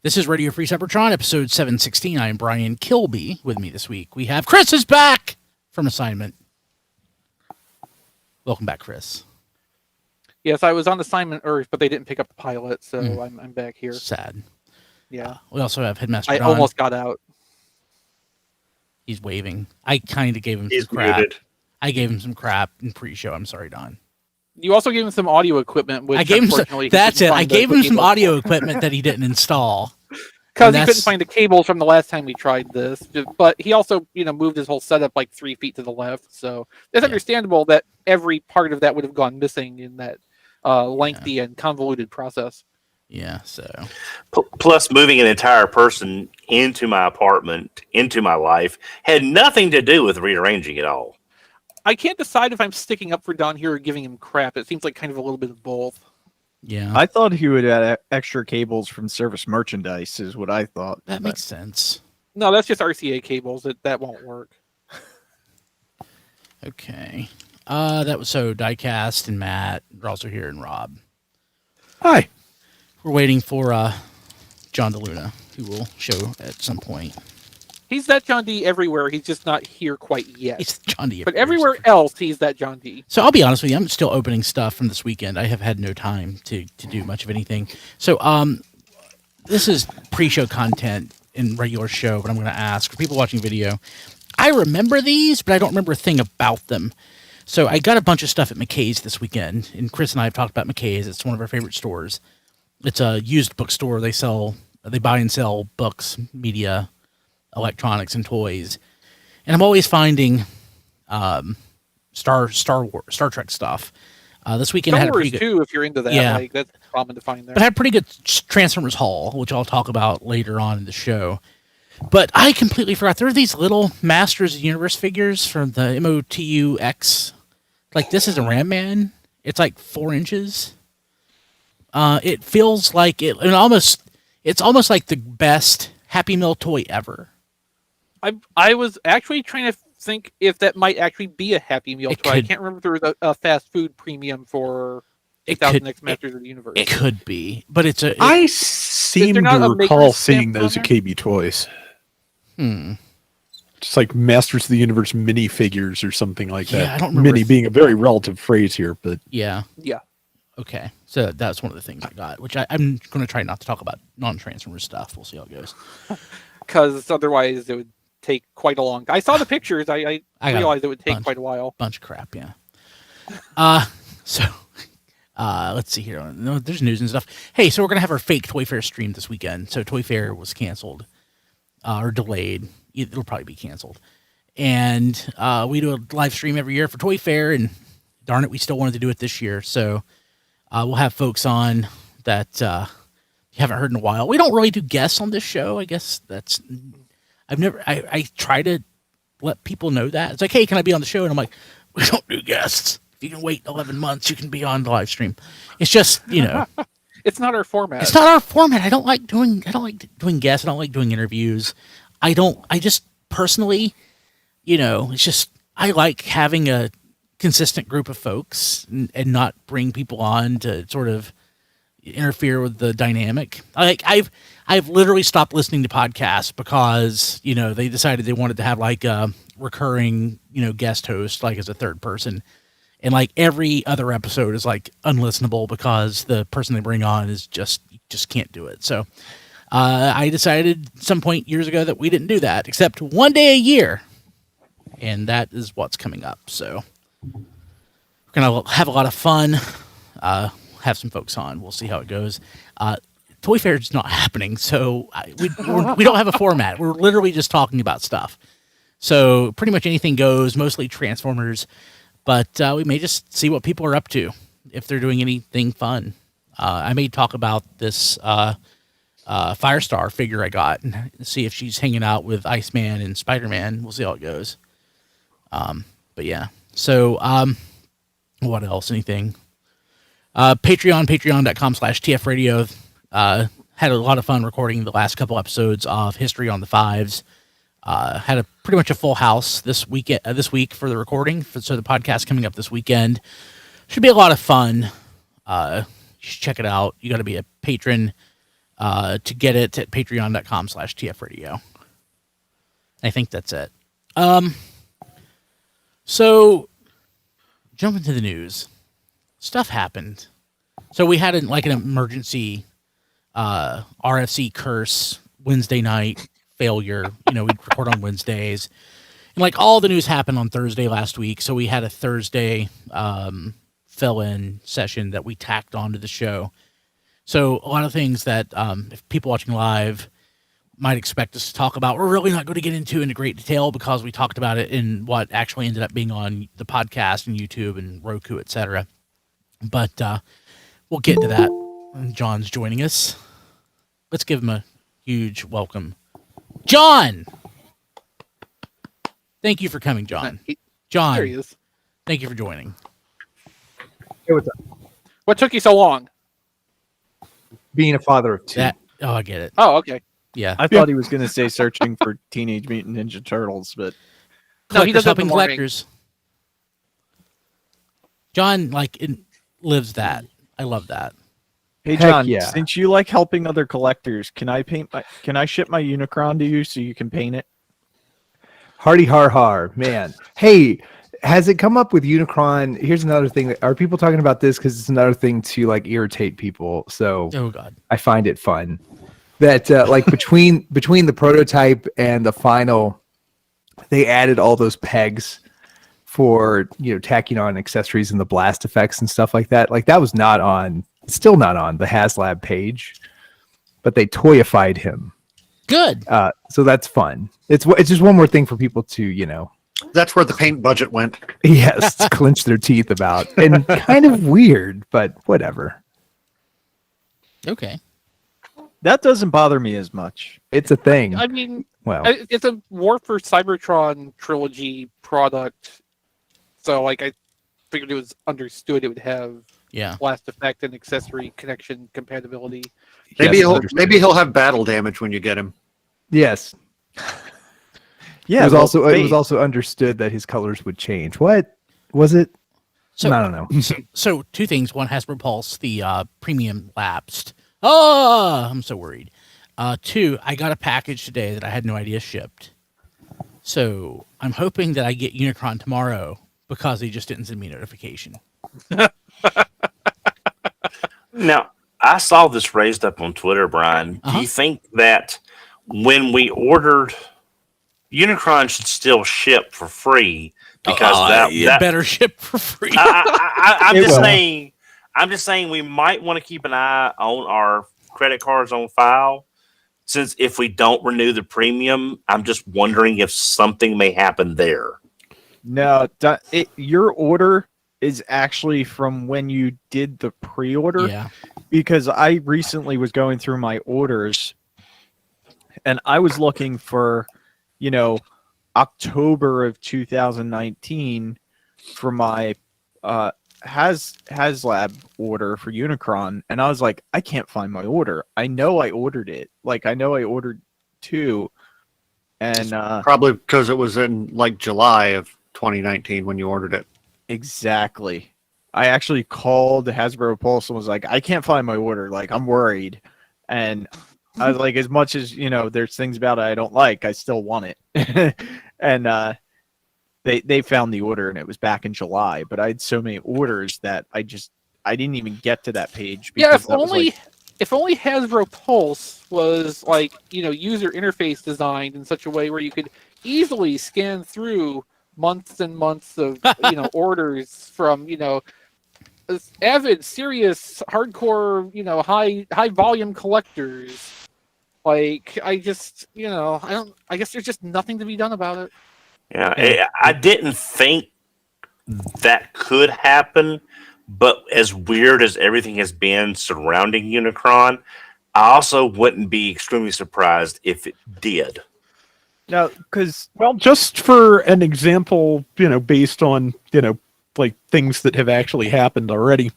This is Radio Free Cybertron, episode 716. I am Brian Kilby. With me this week, we have Chris is back from assignment. Welcome back, Chris. Yes, I was on assignment Earth, but they didn't pick up the pilot, so I'm back here. Sad. Yeah. We also have Headmaster I Don. almost got out. He's waving. I kind of gave him He's some crap. muted. I gave him some crap in pre-show. I'm sorry, Don. You also gave him some audio equipment, which I gave him some, that's it. I gave him some audio equipment that he didn't install. Because he couldn't find the cables from the last time we tried this. But he also, moved his whole setup like 3 feet to the left. So it's understandable that every part of that would have gone missing in that lengthy and convoluted process. Yeah, so. Plus, moving an entire person into my apartment, into my life, had nothing to do with rearranging it all. I can't decide if I'm sticking up for Don here or giving him crap. It seems like kind of a little bit of both. Yeah. I thought he would add extra cables from service merchandise, is what I thought. That makes sense. No, that's just RCA cables. That won't work. Okay. That was so Diecast and Matt are also here, and Rob. Hi. We're waiting for John DeLuna, who will show at some point. He's that John D everywhere. He's just not here quite yet. He's John D. But everywhere else, he's that John D. So I'll be honest with you, I'm still opening stuff from this weekend. I have had no time to do much of anything. So this is pre-show content in regular show, but I'm going to ask for people watching video. I remember these, but I don't remember a thing about them. So I got a bunch of stuff at McKay's this weekend, and Chris and I have talked about McKay's. It's one of our favorite stores. It's a used bookstore. They buy and sell books, media, electronics, and toys. And I'm always finding Star Trek stuff. This weekend I had a pretty good, too, if you're into that. Yeah. Like, that's common to find there. But I had a pretty good Transformers haul, which I'll talk about later on in the show. But I completely forgot. There are these little Masters of the Universe figures from the MOTU-X. Like, this is a Ram Man. It's like 4 inches. It feels like it's almost like the best Happy Meal toy ever. I was actually trying to think if that might actually be a Happy Meal toy. I can't remember if there was a fast food premium for 2000 X Masters of the Universe. It could be, but I seem to recall seeing those at KB Toys. Just like Masters of the Universe minifigures or something like that. I don't remember. Mini being a very relative phrase here, but yeah. Okay, so that's one of the things I got, which I'm going to try not to talk about non-Transformers stuff. We'll see how it goes. Because otherwise it would take quite a long time. I saw the pictures. I realized it would take quite a while. Bunch of crap, yeah. So let's see here. No, there's news and stuff. Hey, so we're going to have our fake Toy Fair stream this weekend. So Toy Fair was canceled or delayed. It'll probably be canceled. And we do a live stream every year for Toy Fair, and darn it, we still wanted to do it this year. So we'll have folks on that you haven't heard in a while. We don't really do guests on this show. I guess I try to let people know that. It's like, hey, can I be on the show? And I'm like, we don't do guests. If you can wait 11 months, you can be on the live stream. It's just, It's not our format. It's not our format. I don't like doing guests. I don't like doing interviews. I just personally, it's just, I like having a consistent group of folks and not bring people on to sort of interfere with the dynamic. Like I've literally stopped listening to podcasts because, they decided they wanted to have like a recurring, guest host, like as a third person. And like every other episode is like unlistenable because the person they bring on is just can't do it. So I decided some point years ago that we didn't do that except one day a year. And that is what's coming up. So we're going to have a lot of fun, have some folks on. We'll see how it goes. Toy Fair is not happening, so we don't have a format. We're literally just talking about stuff. So pretty much anything goes, mostly Transformers, but we may just see what people are up to, if they're doing anything fun. I may talk about this Firestar figure I got and see if she's hanging out with Iceman and Spider-Man. We'll see how it goes. But yeah, so what else? Anything? Patreon.com/TFRadio. Had a lot of fun recording the last couple episodes of History on the Fives. Had pretty much a full house this week for the recording. So the podcast coming up this weekend should be a lot of fun. You should check it out. You got to be a patron To get it at patreon.com/tfradio. I think that's it. So jump into the news. Stuff happened. So we had an emergency RFC curse Wednesday night failure. We'd record on Wednesdays. And all the news happened on Thursday last week. So we had a Thursday fill-in session that we tacked onto the show. So a lot of things that if people watching live might expect us to talk about, we're really not going to get into great detail because we talked about it in what actually ended up being on the podcast and YouTube and Roku, etc. But we'll get to that when John's joining us. Let's give him a huge welcome. John! Thank you for coming, John. John, There he is. thank you for joining. Hey, what's up? What took you so long? Being a father of two. I get it. Oh, okay. Yeah. I thought he was going to say searching for Teenage Mutant Ninja Turtles, but No, he Collectors does that in helping the morning. collectors. John, lives that. I love that. hey, Heck John, yeah. since you like helping other collectors, can I ship my Unicron to you so you can paint it? Hardy har har, man. Hey, has it come up with Unicron? Here's another thing. Are people talking about this? Because it's another thing to irritate people. So Oh, God. I find it fun that between the prototype and the final, they added all those pegs for tacking on accessories and the blast effects and stuff like that. That was still not on the HasLab page, but they toyified him. Good. So that's fun. It's just one more thing for people to That's where the paint budget went. yes, clench their teeth about, and kind of weird, but whatever. Okay. That doesn't bother me as much. It's a thing. I mean, Well, it's a War for Cybertron trilogy product, so I figured it was understood it would have Yeah. blast effect and accessory connection compatibility. Maybe yes, he'll understood. have battle damage when you get him. Yes. Yeah, it was wait. also understood that his colors would change. What was it? So, I don't know. so two things. One has Repulse, the premium lapsed. Oh, I'm so worried. Two, I got a package today that I had no idea shipped. So I'm hoping that I get Unicron tomorrow because they just didn't send me a notification. Now, I saw this raised up on Twitter, Brian. Do Uh-huh. you think that when we ordered, Unicron should still ship for free because that better ship for free. I'm It just will. saying. I'm just saying we might want to keep an eye on our credit cards on file, since if we don't renew the premium, I'm just wondering if something may happen there. No, your order is actually from when you did the pre-order. Yeah. Because I recently was going through my orders and I was looking for, October of 2019 for my HasLab order for Unicron, and I was like, I can't find my order. I know I ordered it. I know I ordered 2, and Probably because it was in July of 2019 when you ordered it. exactly. I actually called Hasbro Pulse and was like, I can't find my order. I'm worried, and I was like, as much as there's things about it I don't like, I still want it, and They found the order and it was back in July, but I had so many orders that I didn't even get to that page. Yeah, because if that was only Hasbro Pulse was user interface designed in such a way where you could easily scan through months and months of orders from avid, serious, hardcore, high volume collectors. I guess there's just nothing to be done about it. Yeah, I didn't think that could happen, but as weird as everything has been surrounding Unicron, I also wouldn't be extremely surprised if it did. no, because Well, just for an example, based on, things that have actually happened already,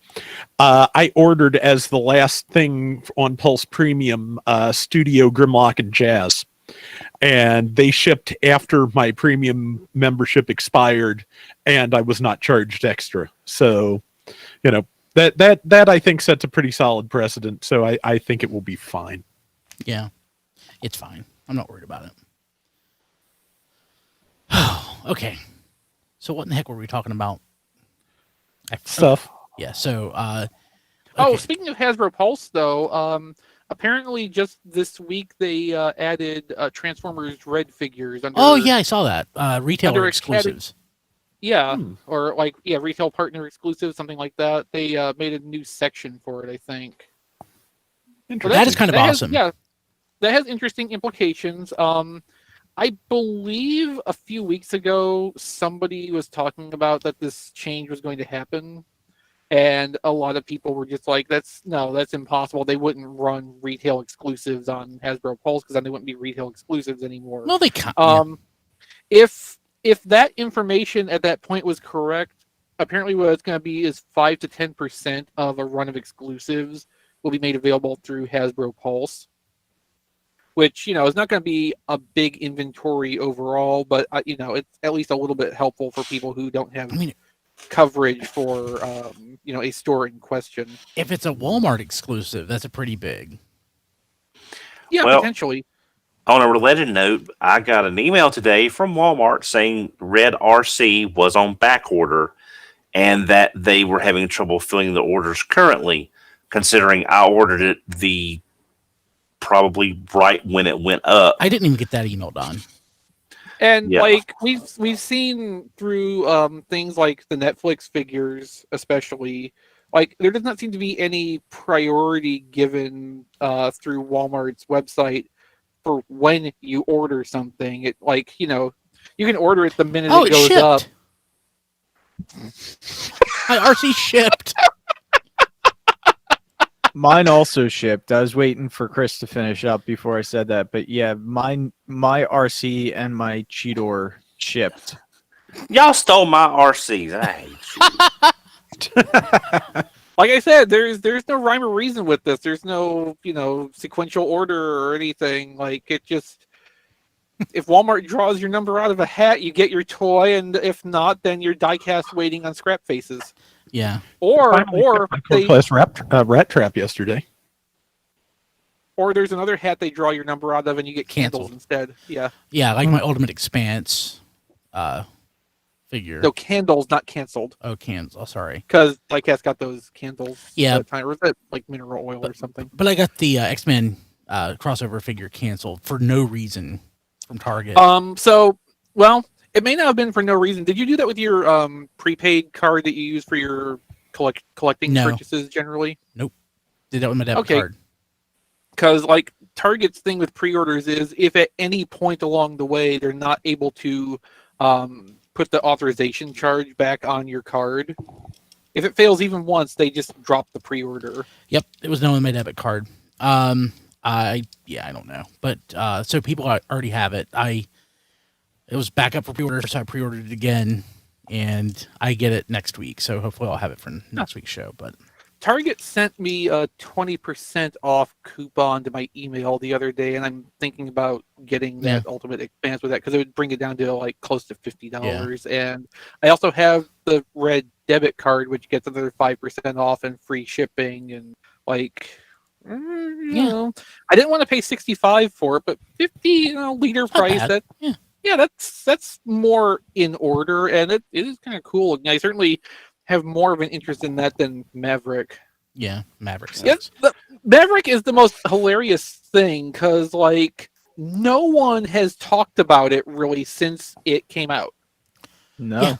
I ordered as the last thing on Pulse Premium, Studio Grimlock and Jazz. And they shipped after my premium membership expired, and I was not charged extra. So, that I think sets a pretty solid precedent. So I think it will be fine. Yeah, it's fine. I'm not worried about it. Okay. So what in the heck were we talking about? Stuff. Yeah. So. Oh, Okay. speaking of Hasbro Pulse, though, apparently just this week they added Transformers Red figures under. Oh yeah, I saw that. Retailer under exclusives. Yeah, or like retail partner exclusive, something like that. They made a new section for it, I think. So That is kind of awesome. That has interesting implications. I believe a few weeks ago somebody was talking about that this change was going to happen, and a lot of people were just like, that's impossible. They wouldn't run retail exclusives on Hasbro Pulse because then they wouldn't be retail exclusives anymore. Well, they can't. If that information at that point was correct, apparently what it's going to be is 5 to 10% of a run of exclusives will be made available through Hasbro Pulse, which, is not going to be a big inventory overall, but, it's at least a little bit helpful for people who don't have coverage for, a store in question. If it's a Walmart exclusive, that's a pretty big. Yeah, Well, potentially. On a related note, I got an email today from Walmart saying Red RC was on back order and that they were having trouble filling the orders currently, considering I ordered it probably right when it went up. I didn't even get that email done. And Yeah. we've seen through things like the Netflix figures, especially, there does not seem to be any priority given through Walmart's website for when you order something. It you can order it the minute it goes shipped. up. My RC shipped. Mine also shipped. I was waiting for Chris to finish up before I said that, but yeah, my RC and my Cheetor shipped. Y'all stole my RCs. I hate you. Like I said, there's no rhyme or reason with this. There's no sequential order or anything. It just, if Walmart draws your number out of a hat, you get your toy, and if not, then you're diecast waiting on scrap faces. Yeah. Or they, Class Rat Trap yesterday. or there's another hat they draw your number out of, and you get candles Canceled. instead. Yeah. Yeah, like my Ultimate Expanse figure. No, candles, not canceled. Oh, cans. Oh, sorry. Because diecast got those candles. Yeah. Or was that like mineral oil or something? But I got the X-Men crossover figure canceled for no reason from Target. So, well, it may not have been for no reason. Did you do that with your prepaid card that you use for your collecting No. purchases generally? Did that with my debit card. Because Target's thing with pre-orders is if at any point along the way they're not able to put the authorization charge back on your card, if it fails even once, they just drop the pre-order. Yep, it was done with my debit card. I don't know, but so people already have it. It was back up for pre-order, so I pre-ordered it again, and I get it next week. So hopefully I'll have it for next week's show. But Target sent me a 20% off coupon to my email the other day, and I'm thinking about getting that Ultimate Expanse with that because it would bring it down to close to $50. And I also have the red debit card, which gets another 5% off and free shipping. And you know, I didn't want to pay $65 for it, but $50 leader price. Bad. That's more in order, and it is kind of cool. I certainly have more of an interest in that than Maverick. Yeah, Maverick. Yes, Maverick is the most hilarious thing because no one has talked about it really since it came out. No. Yeah.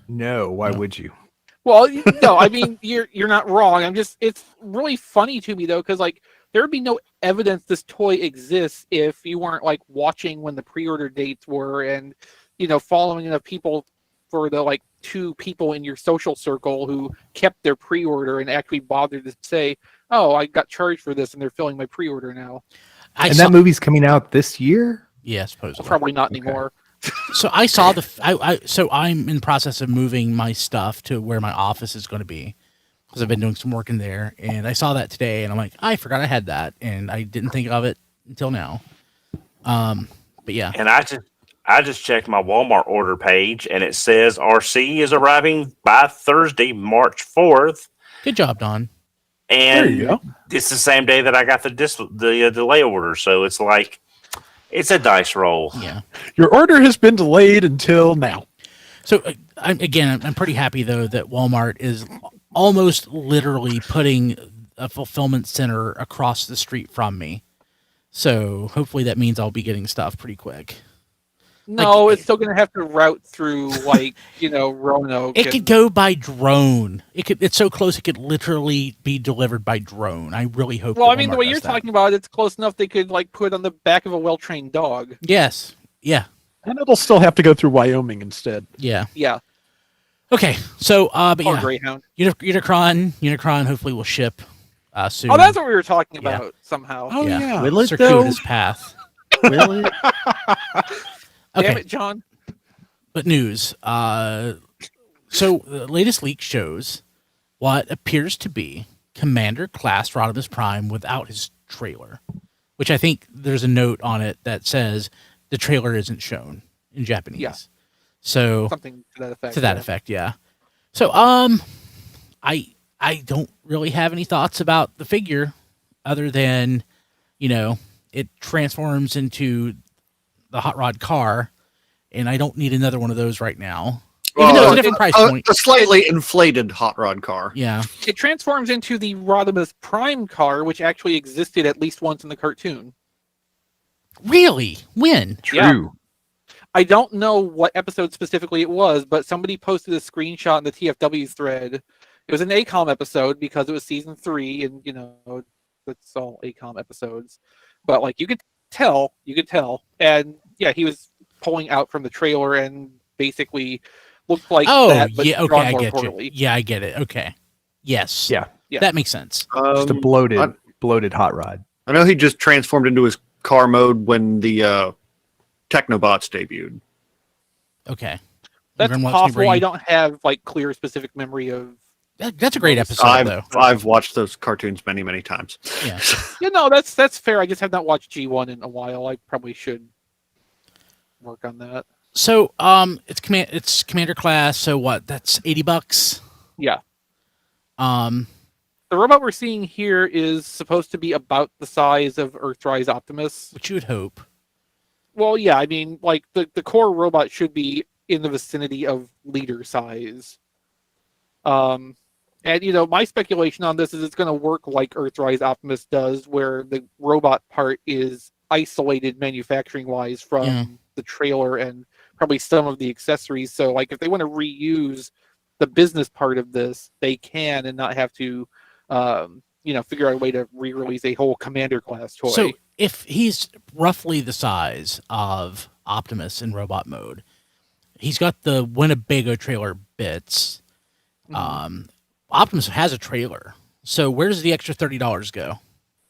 No, why would you? Well, no, I mean you're not wrong. It's really funny to me though because there would be no evidence this toy exists if you weren't watching when the pre-order dates were and following enough people for the 2 people in your social circle who kept their pre-order and actually bothered to say, "Oh, I got charged for this," and they're filling my pre-order now. That movie's coming out this year? Yeah, supposedly. Probably not anymore. So I saw so I'm in the process of moving my stuff to where my office is going to be because I've been doing some work in there, and I saw that today, and I'm like, I forgot I had that, and I didn't think of it until now. But yeah, And I just checked my Walmart order page, and it says RC is arriving by Thursday, March 4th. good job, Don. There and you go. it's the same day that I got the delay order. So it's like it's a dice roll. Yeah. Your order has been delayed until now. So I'm pretty happy though that Walmart is almost literally putting a fulfillment center across the street from me. So hopefully that means I'll be getting stuff pretty quick. No, Like, it's still going to have to route through, like, Roanoke. It could go by drone. It's so close it could literally be delivered by drone. I really hope. Well, that I mean, the Walmart way does you're that. talking about it, it's close enough they could, like, put it on the back of a well-trained dog. Yes. Yeah. And it'll still have to go through Wyoming instead. Yeah. Yeah. Okay. So, but Or yeah, Greyhound. Unicron hopefully will ship soon. Oh, that's what we were talking Yeah. about somehow. Oh, yeah. Will it, circuitous path. Really? Damn Okay. it, John. But news. So the latest leak shows what appears to be Commander Class Rodimus Prime without his trailer, which I think there's a note on it that says the trailer isn't shown in Japanese. Yeah. So Something to that effect. to that yeah. effect, yeah. So I don't really have any thoughts about the figure other than, it transforms into the hot rod car, and I don't need another one of those right now. Even though it's a different price point. A slightly inflated hot rod car. Yeah. It transforms into the Rodimus Prime car, which actually existed at least once in the cartoon. Really? When? Yeah. True. I don't know what episode specifically it was, but somebody posted a screenshot in the TFW thread. It was an ACOM episode because it was season 3, and it's all ACOM episodes. But like you could tell, and yeah, he was pulling out from the trailer and basically looked like that. But yeah. Okay, drawn I more get poorly. you. Yeah, I get it. Okay. Yes. Yeah. Yeah. That makes sense. Just a bloated hot rod. I know he just transformed into his car mode when the Technobots debuted. Okay. That's Everyone wants me to possible. I bring- don't have like clear specific memory of. That's a great episode, though. I've watched those cartoons many, many times. Yeah. That's fair. I just have not watched G1 in a while. I probably should work on that. So, it's Commander Class. So what? That's $80. Yeah. Um, The robot we're seeing here is supposed to be about the size of Earthrise Optimus. which you would hope. Well, yeah, I mean, like the core robot should be in the vicinity of leader size. And my speculation on this is it's going to work like Earthrise Optimus does, where the robot part is isolated manufacturing wise from Yeah. the trailer and probably some of the accessories. So, like, if they want to reuse the business part of this, they can and not have to, figure out a way to re-release a whole Commander class toy. So if he's roughly the size of Optimus in robot mode, he's got the Winnebago trailer bits. Optimus has a trailer. So where does the extra $30 go?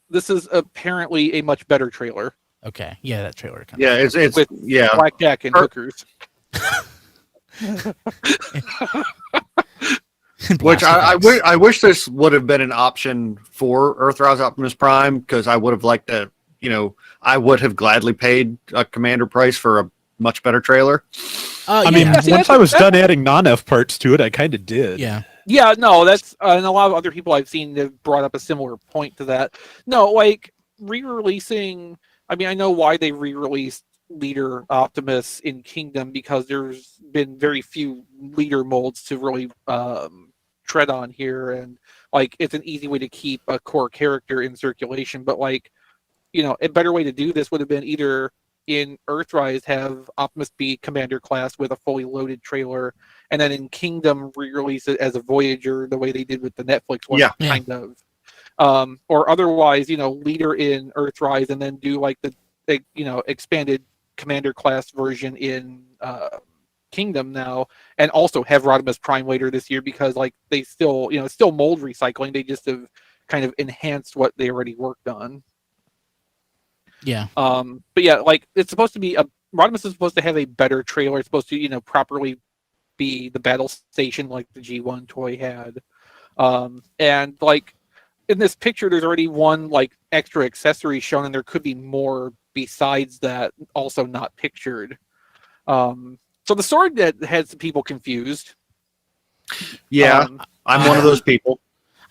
This is apparently a much better trailer. Okay. Yeah, that trailer. Yeah, it's With yeah. blackjack and hookers. Which I wish this would have been an option for Earthrise Optimus Prime, because I would have liked to, I would have gladly paid a commander price for a much better trailer. I mean, see, once I was done adding non-F parts to it, I kind of did. yeah. Yeah, no, that's and a lot of other people I've seen have brought up a similar point to that. No, like re-releasing. I mean, I know why they re-released Leader Optimus in Kingdom, because there's been very few leader molds to really tread on here, and like it's an easy way to keep a core character in circulation. But like, a better way to do this would have been either in Earthrise have Optimus be Commander Class with a fully loaded trailer, and then in Kingdom re-release it as a Voyager the way they did with the Netflix one, Yeah. kind of. Or otherwise, Leader in Earthrise and then do like the expanded Commander Class version in Kingdom now, and also have Rodimus Prime later this year, because like they still, it's still mold recycling. They just have kind of enhanced what they already worked on. Yeah. But yeah, like it's supposed to be Rodimus is supposed to have a better trailer. It's supposed to, properly be the battle station like the G1 toy had. And like in this picture, there's already one like extra accessory shown, and there could be more besides that also not pictured. So the sword that had some people confused. Yeah, I'm one of those people.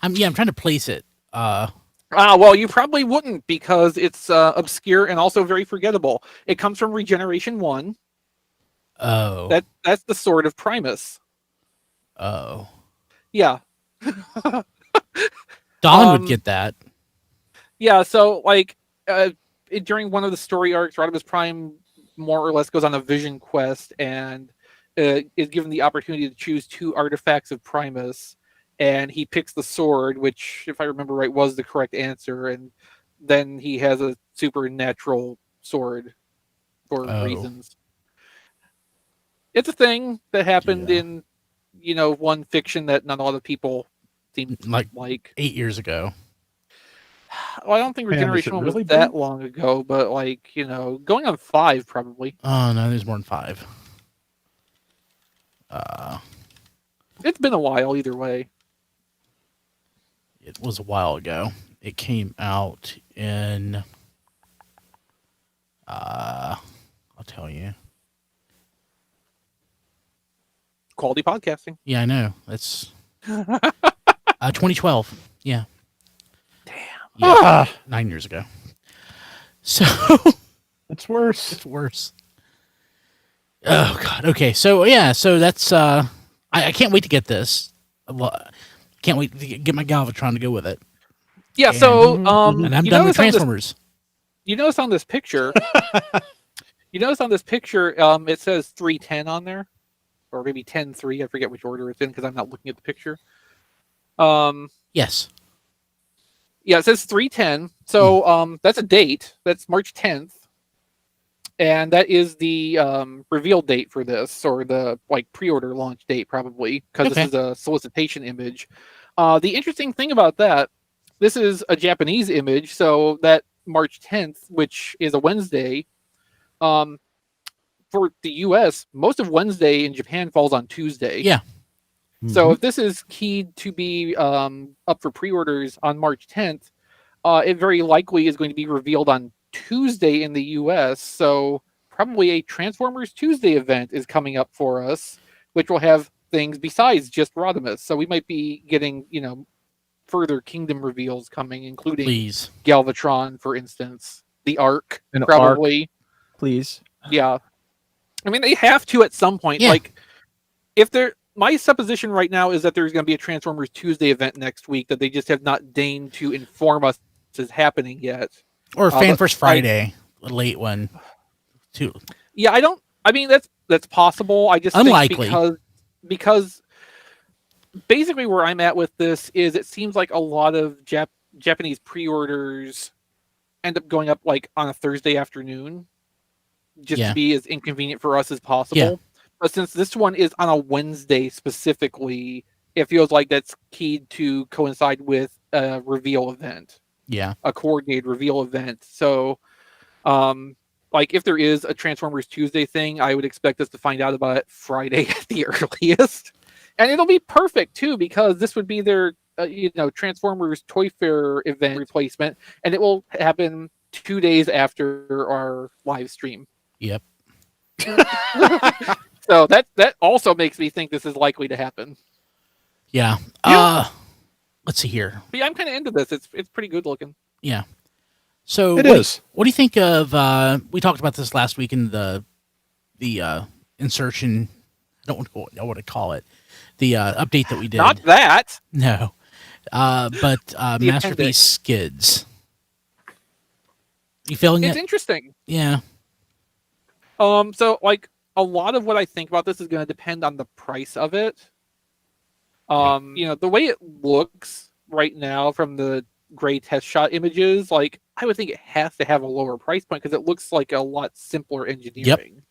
I'm trying to place it. Well, you probably wouldn't because it's obscure and also very forgettable. It comes from Regeneration 1. Oh. That's the Sword of Primus. Oh. Yeah. Don would get that. Yeah, so like during one of the story arcs, Rodimus Prime more or less goes on a vision quest and is given the opportunity to choose 2 artifacts of Primus, and he picks the sword, which, if I remember right, was the correct answer, and then he has a supernatural sword for reasons. It's a thing that happened in, one fiction that not a lot of people seem like 8 years ago. Well, I don't think Regeneration it was really that big? long ago, but going on 5 probably. Oh no, there's more than 5. It's been a while either way. It was a while ago. It came out in I'll tell you. Quality podcasting. Yeah, I know. That's 2012. Yeah. Damn. Yeah, 9 years ago. So It's worse. it's worse. Oh god. Okay. So yeah. So that's I can't wait to get this. Can't wait to get my Galvatron to go with it. Yeah, so And I'm done with Transformers. You notice on this picture it says 310 on there, or maybe 10-3. I forget which order it's in because I'm not looking at the picture. Yes. Yeah, it says 310. So that's a date. That's March 10th. And that is the reveal date for this, or the pre-order launch date probably, because this is a solicitation image. The interesting thing about that, this is a Japanese image, so that March 10th, which is a Wednesday, for the US, most of Wednesday in Japan falls on Tuesday. Yeah. So if this is keyed to be up for pre-orders on March 10th, it very likely is going to be revealed on Tuesday in the US. So probably a Transformers Tuesday event is coming up for us, which will have things besides just Rodimus. So we might be getting, further Kingdom reveals coming, including Galvatron, for instance, the Arc, probably. Please. Yeah. I mean, they have to at some point. Yeah. My supposition right now is that there's going to be a Transformers Tuesday event next week that they just have not deigned to inform us is happening yet. Or Fan First Friday, a late one, too. Yeah, that's possible. I just unlikely think because basically where I'm at with this is it seems like a lot of Japanese pre-orders end up going up on a Thursday afternoon, just to be as inconvenient for us as possible. Yeah. But since this one is on a Wednesday specifically, it feels like that's keyed to coincide with a reveal event. Yeah. A coordinated reveal event. So, if there is a Transformers Tuesday thing, I would expect us to find out about it Friday at the earliest. And it'll be perfect, too, because this would be their, Transformers Toy Fair event replacement, and it will happen 2 days after our live stream. Yep. So that also makes me think this is likely to happen. Yeah. Let's see here. But yeah, I'm kind of into this. It's pretty good looking. Yeah. So It is. What do you think of? We talked about this last week in the insertion. I don't know what to call it. The update that we did. Not that. No. But Masterpiece appendix. Skids. You feeling It's it? interesting. Yeah. So a lot of what I think about this is going to depend on the price of it. The way it looks right now from the gray test shot images, I would think it has to have a lower price point because it looks like a lot simpler engineering.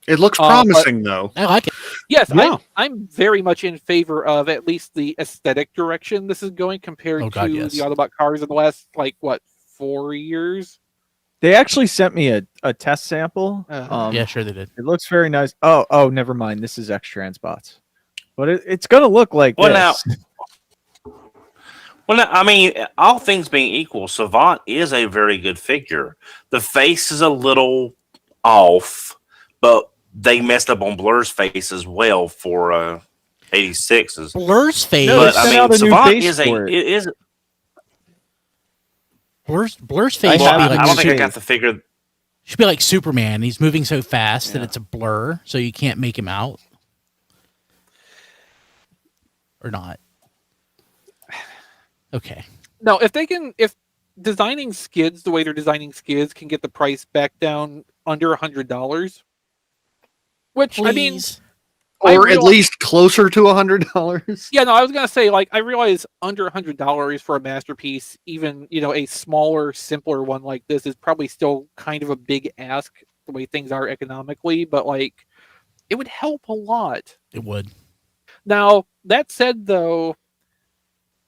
It looks promising, though. I like it. Yes, Yeah. I'm very much in favor of at least the aesthetic direction this is going compared to yes. the Autobot cars of the last 4 years. They actually sent me a test sample. Yeah, sure they did. It looks very nice. Oh, never mind. This is extra transbots. But it's going to look like this. Well, I mean, all things being equal, Savant is a very good figure. The face is a little off, but they messed up on Blur's face as well for 86's. Blur's face. No, But they I sent mean, out a new Savant face is for it. it is. Blur's face I should be have- like I don't think I Su- got the figure. should be like Superman. He's moving so fast that Yeah. it's a blur, so you can't make him out. Or not. Okay. No, if designing skids the way they're designing skids can get the price back down under $100, which I mean, Please. I Or at realize- least closer to $100. yeah, no, I was gonna say like I realize under $100 for a masterpiece, even a smaller, simpler one like this is probably still kind of a big ask the way things are economically, but like it would help a lot. It would. Now, that said, though,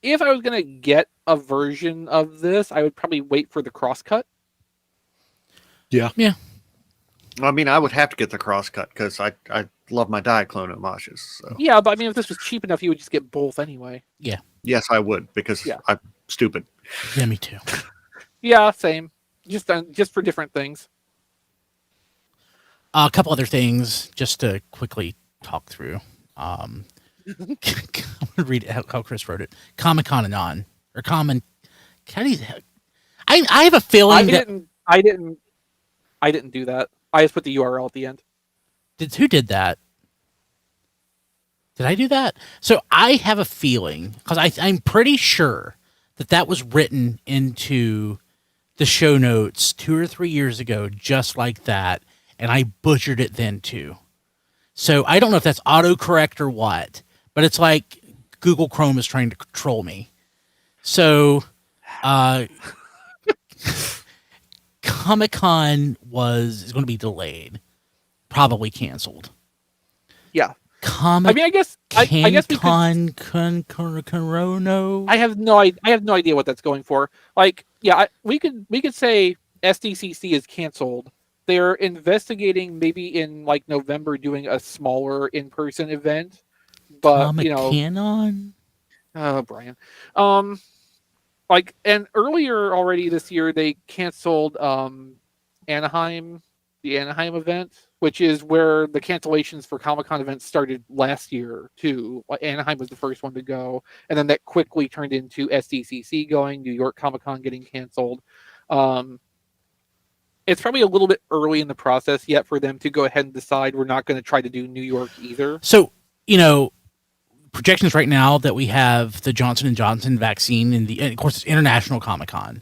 if I was going to get a version of this, I would probably wait for the crosscut. I mean, I would have to get the crosscut because I love my Diaclone homages. So Yeah, but I mean, if this was cheap enough, you would just get both anyway. yes, I would because Yeah. I'm stupid. Yeah, me too. Yeah, same. Just for different things. A couple other things just to quickly talk through. I'm going to read how Chris wrote it. Comic-Con Anon. Or Common... How do you... I have a feeling I didn't do that. I just put the URL at the end. Who did that? Did I do that? So I have a feeling, because I'm pretty sure that was written into the show notes 2 or 3 years ago, just like that, and I butchered it then too. So I don't know if that's autocorrect or what, but it's like Google Chrome is trying to control me. So Comic-Con is going to be delayed, probably canceled. Yeah. I guess we could. Corono. I have no idea what that's going for. Like, yeah, we could say SDCC is canceled. They're investigating maybe in like November doing a smaller in-person event, but Canon. oh, Brian, like, and earlier already this year they canceled Anaheim, the Anaheim event, which is where the cancellations for Comic-Con events started last year too. Anaheim was the first one to go, and then that quickly turned into SDCC going, New York Comic-Con getting canceled. It's probably a little bit early in the process yet for them to go ahead and decide we're not going to try to do New York either. So, projections right now that we have the Johnson & Johnson vaccine and of course it's International Comic-Con,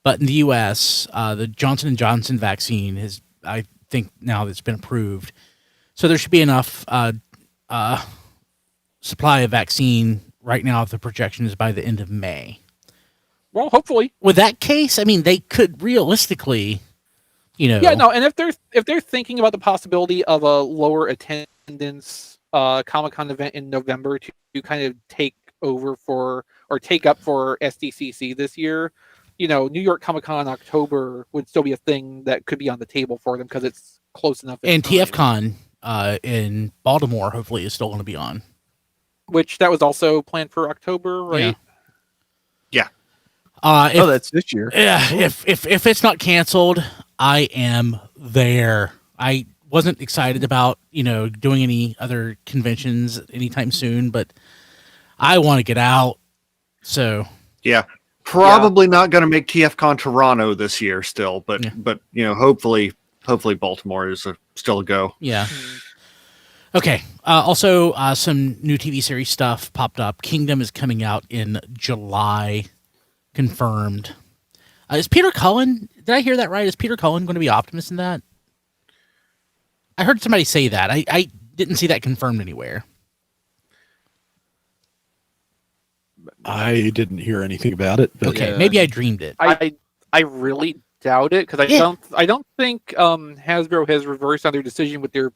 but in the US, the Johnson & Johnson vaccine has, I think now that's been approved. So there should be enough supply of vaccine right now if the projection is by the end of May. Well, hopefully. With that case, I mean, they could realistically, Yeah, no, and if they're thinking about the possibility of a lower attendance Comic-Con event in November to kind of take over for or take up for SDCC this year, New York Comic-Con in October would still be a thing that could be on the table for them because it's close enough. in and time. TFCon in Baltimore hopefully is still going to be on. Which that was also planned for October, right? Yeah. That's this year. Yeah, if it's not canceled, I am there. I wasn't excited about doing any other conventions anytime soon, but I want to get out. So Yeah. Probably not going to make TFCon Toronto this year still, but Yeah. hopefully Baltimore is still a go. yeah. Okay. Also, some new TV series stuff popped up. Kingdom is coming out in July, confirmed. Is Peter Cullen? Did I hear that right? Is Peter Cullen going to be Optimus in that? I heard somebody say that. I didn't see that confirmed anywhere. I didn't hear anything about it. But Okay, maybe I dreamed it. I really doubt it because I don't think Hasbro has reversed on their decision with their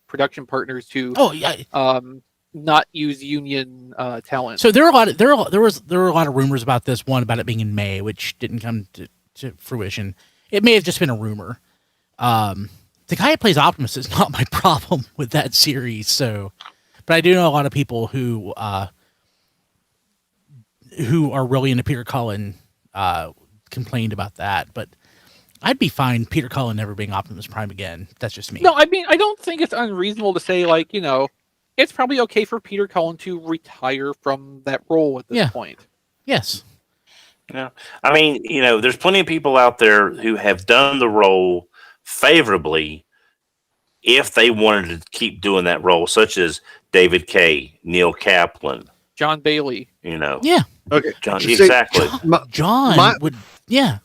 production partners to Oh yeah. not use union talent. So there were a lot of rumors about this one about it being in May, which didn't come to fruition. It may have just been a rumor. The guy who plays Optimus is not my problem with that series. So, but I do know a lot of people who are really into Peter Cullen complained about that. But I'd be fine Peter Cullen never being Optimus Prime again. That's just me. No, I mean I don't think it's unreasonable to say it's probably okay for Peter Cullen to retire from that role at this point. Yes. Yeah. I mean, there's plenty of people out there who have done the role favorably if they wanted to keep doing that role, such as David Kay, Neil Kaplan, John Bailey. Yeah, Okay. John. See, Exactly. John My- would. Yeah,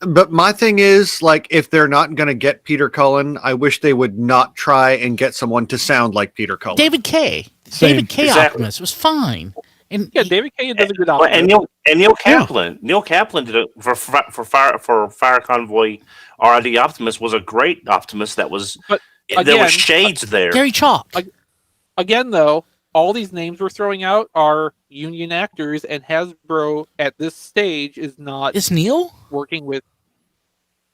But my thing is, like, if they're not going to get Peter Cullen, I wish they would not try and get someone to sound like Peter Cullen. David K. Same. David K. Exactly. Optimus was fine, and Yeah, David Kay does a good Well, Optimus. and Neil Kaplan. Neil Kaplan did it for Fire Convoy. R.I.D. Optimus was a great Optimus. That was But there again, were shades there. Gary Chalk. Again, though, all these names we're throwing out are union actors, and Hasbro at this stage is not Is Neil? working with.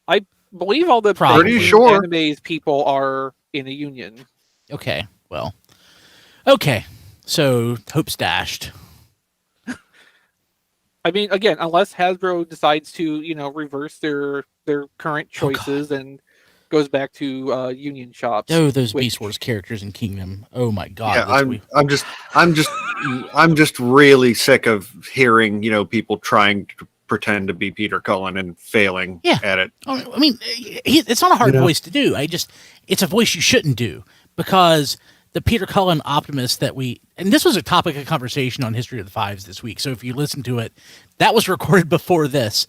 I believe all the Probably. Pretty sure. animes people are in a union. Okay, well, okay. So hope's dashed. I mean, again, unless Hasbro decides to, reverse their current Oh, God. choices and goes back to union shops. Oh, those which- Beast Wars characters in Kingdom. Oh my God. Yeah, that's I'm just really sick of hearing, people trying to pretend to be Peter Cullen and failing Yeah. at it. I mean, it's not a hard voice to do. It's a voice you shouldn't do because the Peter Cullen Optimus and this was a topic of conversation on History of the Fives this week. So if you listen to it, that was recorded before this.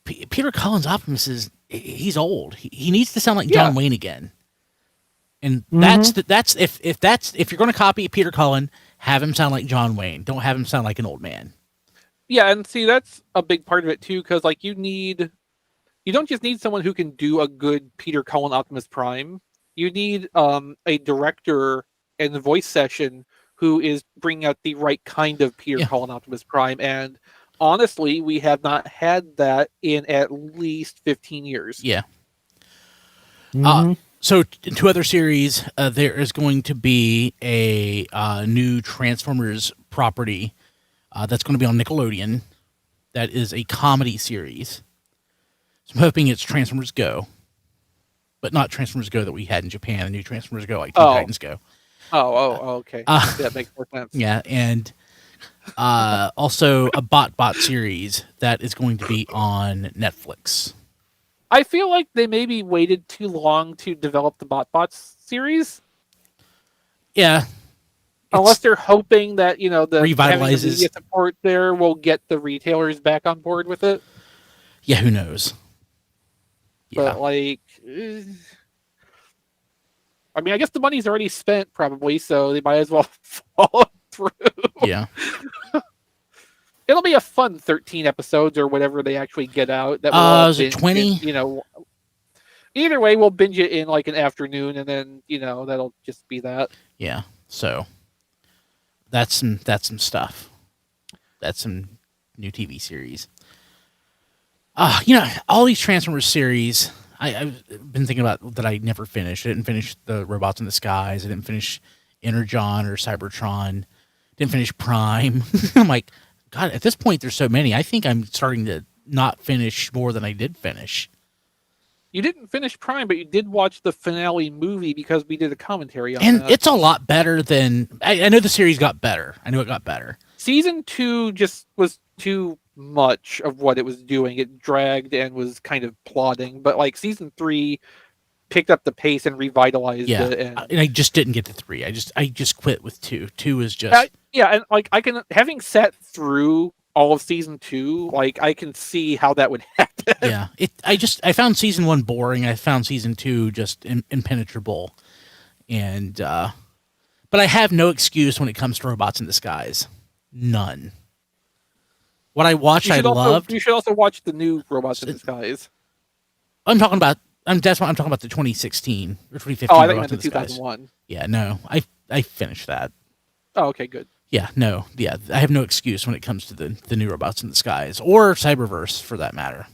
Peter Cullen's Optimus he's old. He needs to sound like John Wayne again. And that's if you're going to copy Peter Cullen, have him sound like John Wayne. Don't have him sound like an old man. Yeah, and see, that's a big part of it too, because like you don't just need someone who can do a good Peter Cullen Optimus Prime. You need a director and the voice session who is bringing out the right kind of Peter Cullen Optimus Prime. And honestly, we have not had that in at least 15 years. Yeah. Mhm. So in two other series, there is going to be a new Transformers property that's going to be on Nickelodeon. That is a comedy series. So I'm hoping it's Transformers Go, but not Transformers Go that we had in Japan. A new Transformers Go, like Teen Titans Go. Oh, okay. That makes more sense. Yeah, and also a Bot series that is going to be on Netflix. I feel like they maybe waited too long to develop the Bots series. Yeah. Unless they're hoping that, the having the Revitalizes. media support there will get the retailers back on board with it. Yeah, who knows? Yeah. But I mean, I guess the money's already spent probably, so they might as well follow through. Yeah. It'll be a fun 13 episodes or whatever they actually get out. That is it 20? Either way, we'll binge it in like an afternoon, and then that'll just be that. Yeah. So that's some stuff. That's some new TV series. All these Transformers series, I've been thinking about that I never finished. I didn't finish the Robots in the Skies. I didn't finish Energon or Cybertron. Didn't finish Prime. I'm like, God, at this point, there's so many. I think I'm starting to not finish more than I did finish. You didn't finish Prime, but you did watch the finale movie because we did a commentary on And that. it's a lot better than... I know the series got better. I know it got better. Season 2 just was too much of what it was doing. It dragged and was kind of plodding. But like Season 3 picked up the pace and revitalized it. And I just didn't get to 3. I just quit with 2. 2 is just... and like having sat through all of Season 2, like I can see how that would happen. Yeah, I found Season 1 boring. I found Season 2 just impenetrable, and but I have no excuse when it comes to Robots in Disguise. None. What I watched, I loved. You should also watch the new Robots in Disguise. That's what I'm talking about the 2016 or 2015. Oh, I think you Robots meant in the Disguise. 2001. Yeah, no, I finished that. Oh, okay, good. Yeah, no, yeah, I have no excuse when it comes to the new Robots in Disguise or Cyberverse for that matter.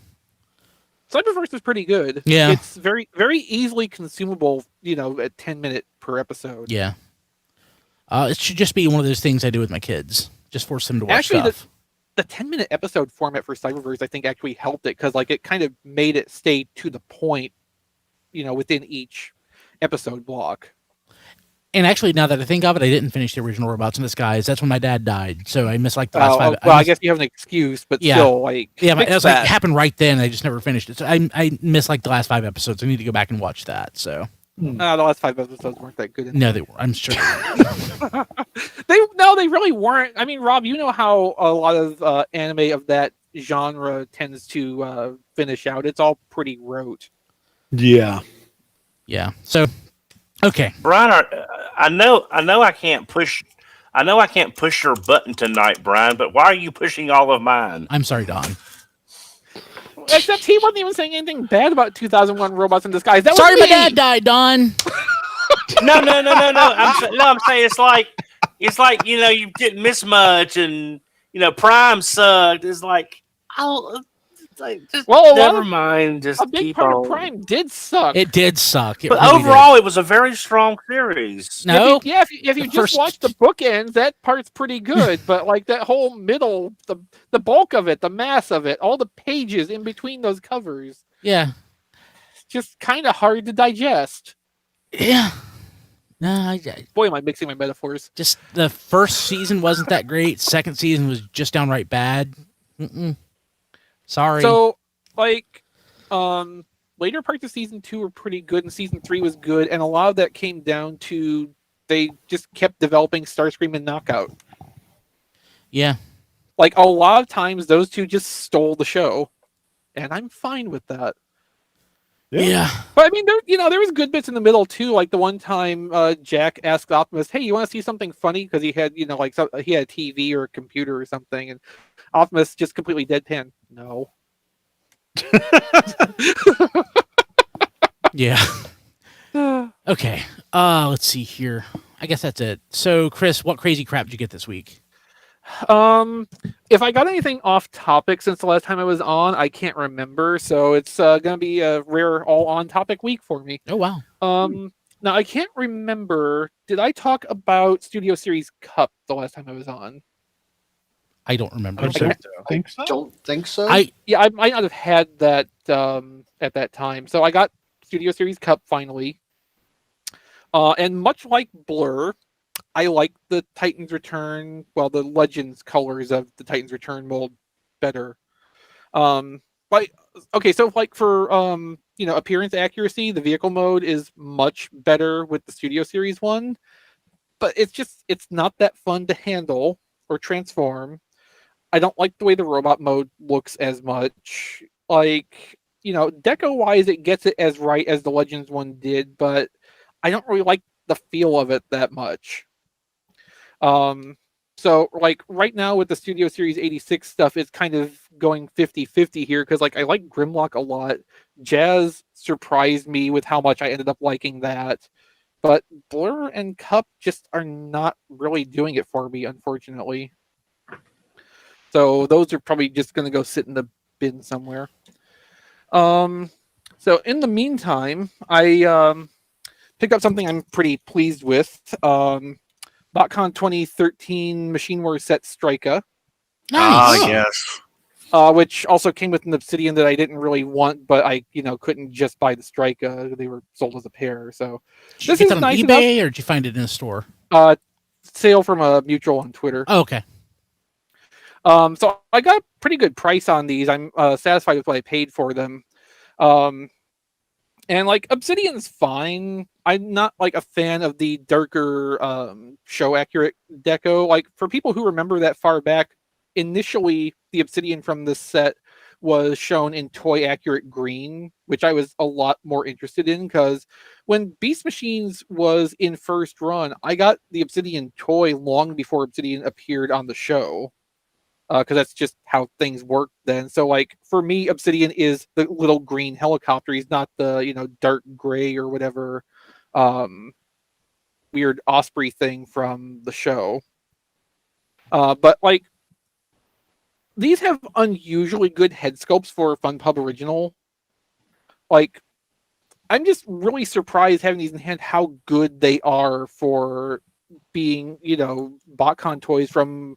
Cyberverse is pretty good. Yeah. It's very, very easily consumable, at 10 minutes per episode. Yeah. It should just be one of those things I do with my kids. Just force them to watch Actually, stuff. the 10-minute episode format for Cyberverse, I think, actually helped it because, like, it kind of made it stay to the point, within each episode block. And actually, now that I think of it, I didn't finish the original Robots in Disguise. That's when my dad died, so I missed like the last 5. Well, I guess you have an excuse, but Yeah. still, like, Yeah, fix it was that. like happened right then. I just never finished it. So I missed like the last 5 episodes. I need to go back and watch that. So The last 5 episodes weren't that good. no, they were. I'm sure. They really weren't. I mean, Rob, you know how a lot of anime of that genre tends to finish out. It's all pretty rote. Yeah. Yeah. So okay. Brian, I know I can't push your button tonight, Brian, but why are you pushing all of mine? I'm sorry, Don. Except he wasn't even saying anything bad about 2001 Robots in Disguise. That Sorry, was my me! dad died, Don. No. I'm saying it's like you didn't miss much, and Prime sucked. It's like just Well, never mind. Just a big keep part on. of Prime did suck. It did suck. It But really overall, it was a very strong series. No. If you The just first- watch the bookends, that part's pretty good. But like that whole middle, the bulk of it, the mass of it, all the pages in between those covers, did. Yeah. it's just kind of hard to digest. Yeah. No, Boy, am I mixing my metaphors. just the first season wasn't that great. Second season was just downright bad. Sorry. So, like, later parts of season 2 were pretty good, and season 3 was good, and a lot of that came down to they just kept developing Starscream and Knockout. yeah. Like, a lot of times, those two just stole the show, and I'm fine with that. Yeah. But I mean, there was good bits in the middle too. Like the one time Jack asked Optimus, "Hey, you want to see something funny?" Because he had, he had a TV or a computer or something, and Optimus just completely deadpan. No. Yeah. Okay. Let's see here. I guess that's it. So, Chris, what crazy crap did you get this week? If I got anything off topic since the last time I was on, I can't remember. So it's gonna be a rare all on topic week for me. Oh wow. Now I can't remember. Did I talk about Studio Series Cup the last time I was on? I don't remember. I think so. Don't think so. Yeah, I might not have had that at that time. So I got Studio Series Cup finally. And much like Blur, I like the Titans Return, well, the Legends colors of the Titans Return mold better. Like, okay, so like for appearance accuracy, the vehicle mode is much better with the Studio Series one, but it's not that fun to handle or transform. I don't like the way the robot mode looks as much. Like, deco wise, it gets it as right as the Legends one did, but I don't really like the feel of it that much. So like right now with the Studio Series 86 stuff, it's kind of going 50-50 here because like I like Grimlock a lot. Jazz surprised me with how much I ended up liking that. But Blur and Cup just are not really doing it for me, unfortunately. So those are probably just going to go sit in the bin somewhere. So in the meantime, I picked up something I'm pretty pleased with. BotCon 2013 Machine Wars set Strika. Nice. Yes. Which also came with an Obsidian that I didn't really want, but I couldn't just buy the Strika. They were sold as a pair. So Did you this get is that on nice eBay or did you find it in a store? sale from a mutual on Twitter. Oh, okay. So I got a pretty good price on these. I'm satisfied with what I paid for them. And like Obsidian's fine. I'm not like a fan of the darker show accurate deco. Like for people who remember that far back, initially the Obsidian from this set was shown in toy accurate green, which I was a lot more interested in because when Beast Machines was in first run, I got the Obsidian toy long before Obsidian appeared on the show. Because that's just how things work then. So like for me, Obsidian is the little green helicopter. He's not the dark gray or whatever weird Osprey thing from the show. But like these have unusually good head sculpts for a FunPub original. Like I'm just really surprised having these in hand how good they are for being BotCon toys from,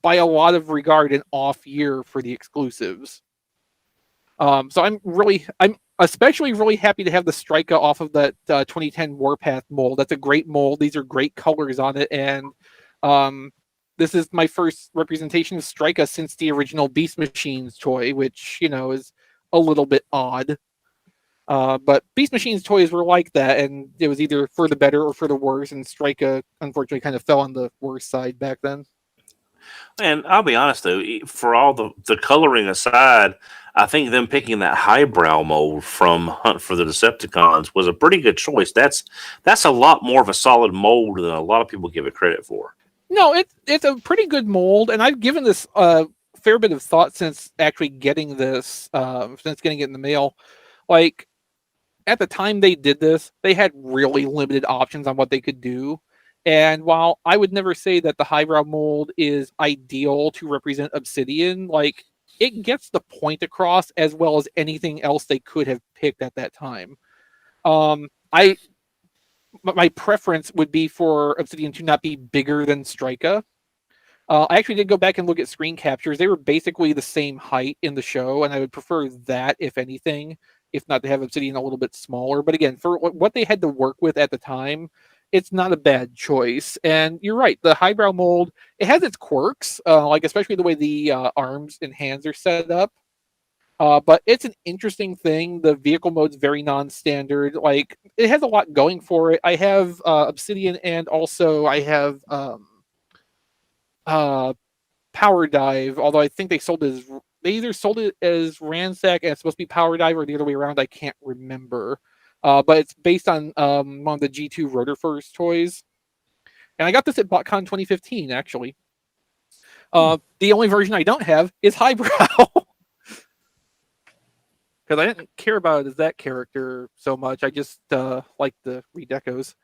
by a lot of regard, an off year for the exclusives. So I'm especially really happy to have the Strika off of that 2010 Warpath mold. That's a great mold. These are great colors on it, and this is my first representation of Strika since the original Beast Machines toy, which is a little bit odd. But Beast Machines toys were like that, and it was either for the better or for the worse. And Strika, unfortunately, kind of fell on the worse side back then. And I'll be honest though, for all the coloring aside, I think them picking that highbrow mold from Hunt for the Decepticons was a pretty good choice. That's a lot more of a solid mold than a lot of people give it credit for. No, it's a pretty good mold, and I've given this a fair bit of thought since actually getting this, since getting it in the mail. Like, at the time they did this, they had really limited options on what they could do. And while I would never say that the highbrow mold is ideal to represent Obsidian, like, it gets the point across as well as anything else they could have picked at that time. My preference would be for Obsidian to not be bigger than Strika. I actually did go back and look at screen captures. They were basically the same height in the show, and I would prefer that, if anything, if not to have Obsidian a little bit smaller. But again, for what they had to work with at the time, it's not a bad choice. And you're right, the highbrow mold, it has its quirks, like especially the way the arms and hands are set up. But it's an interesting thing. The vehicle mode's very non-standard. Like, it has a lot going for it. I have Obsidian, and also I have Power Dive, although I think they either sold it as Ransack and it's supposed to be Power Dive, or the other way around. I can't remember. But it's based on one of the G2 Rotorforce toys. And I got this at BotCon 2015, actually. The only version I don't have is Highbrow. Because I didn't care about it as that character so much. I just like the redecos.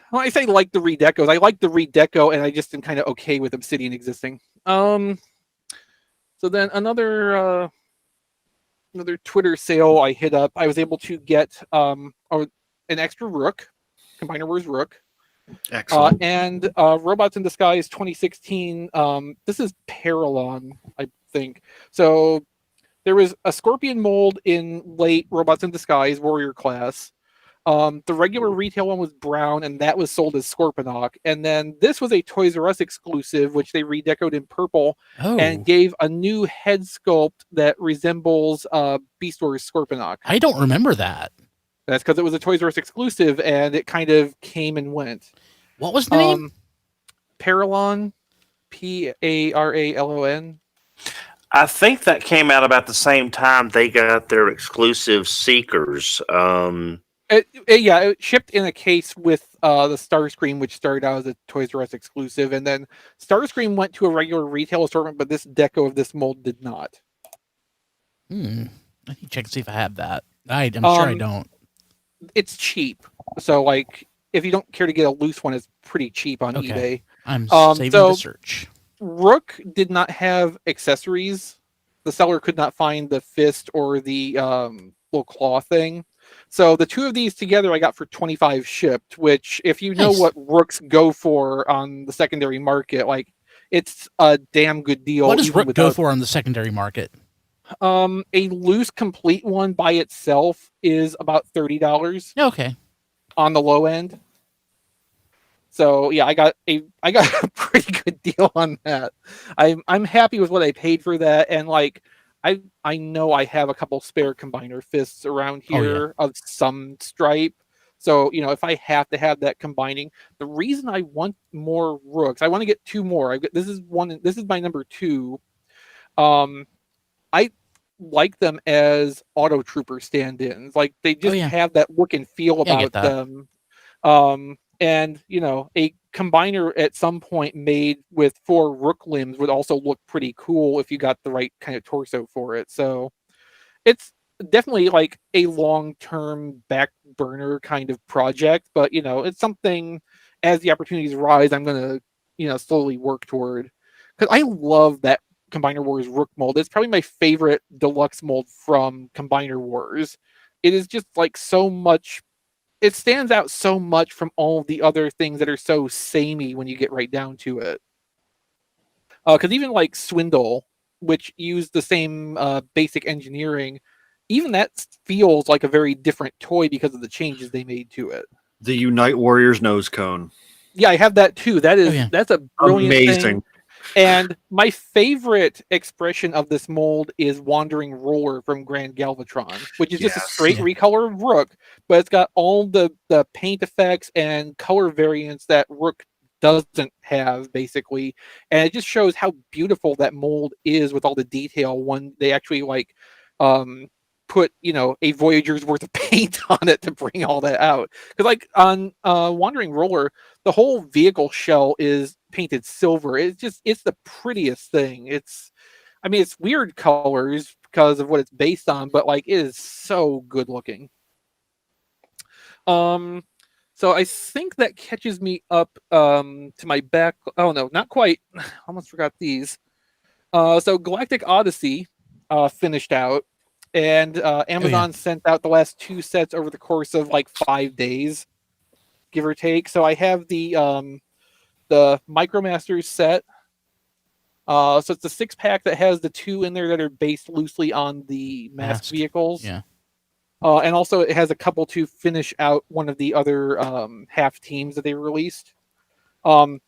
When I say like the redecos, I like the redeco, and I just am kind of okay with Obsidian existing. So then another Twitter sale I hit up, I was able to get an extra Rook, Combiner Wars Rook. Excellent. And Robots in Disguise 2016. This is Paralon, I think. So there was a Scorpion mold in late Robots in Disguise Warrior class. The regular retail one was brown, and that was sold as Scorponok. And then this was a Toys R Us exclusive, which they redecoed in purple and gave a new head sculpt that resembles Beast Wars Scorponok. I don't remember that. That's because it was a Toys R Us exclusive, and it kind of came and went. What was the name? Paralon, Paralon. I think that came out about the same time they got their exclusive Seekers. It shipped in a case with the Starscream, which started out as a Toys R Us exclusive, and then Starscream went to a regular retail assortment, but this deco of this mold did not. I need to check and see if I have that. I'm sure I don't. It's cheap, so like if you don't care to get a loose one, it's pretty cheap on eBay. I'm saving the search. Rook did not have accessories. The seller could not find the fist or the little claw thing. So the two of these together I got for $25 shipped, which if you know what Rooks go for on the secondary market, like, it's a damn good deal. What does Rook go for on the secondary market? A loose complete one by itself is about $30. Okay. On the low end. So yeah, I got a pretty good deal on that. I'm happy with what I paid for that, and like I know I have a couple spare combiner fists around here of some stripe. So, if I have to have that combining, the reason I want more Rooks, I want to get two more. This is my number 2. I like them as Auto Trooper stand-ins. Like, they just have that look and feel about them. And a combiner at some point made with 4 Rook limbs would also look pretty cool if you got the right kind of torso for it. So it's definitely like a long-term back burner kind of project, but it's something, as the opportunities arise, I'm gonna slowly work toward, because I love that Combiner Wars Rook mold. It's probably my favorite deluxe mold from Combiner Wars. It is just like so much. It stands out so much from all the other things that are so samey when you get right down to it. Because even like Swindle, which used the same basic engineering, even that feels like a very different toy because of the changes they made to it. The Unite Warriors nose cone. Yeah, I have that too. That's a brilliant Amazing. thing. And my favorite expression of this mold is Wandering Roller from Grand Galvatron, which is just a straight recolor of Rook, but it's got all the paint effects and color variants that Rook doesn't have, basically. And it just shows how beautiful that mold is with all the detail when they actually put a Voyager's worth of paint on it to bring all that out. Because on Wandering Roller, the whole vehicle shell is painted silver. It's the prettiest thing. It's weird colors because of what it's based on, but it is so good looking. So I think that catches me up to my back. Oh no, not quite. Almost forgot these. So Galactic Odyssey finished out, and Amazon sent out the last 2 sets over the course of 5 days, give or take. So I have the Micromasters set. So it's the 6-pack that has the 2 in there that are based loosely on the masked vehicles. Yeah. And also it has a couple to finish out one of the other half teams that they released. You'll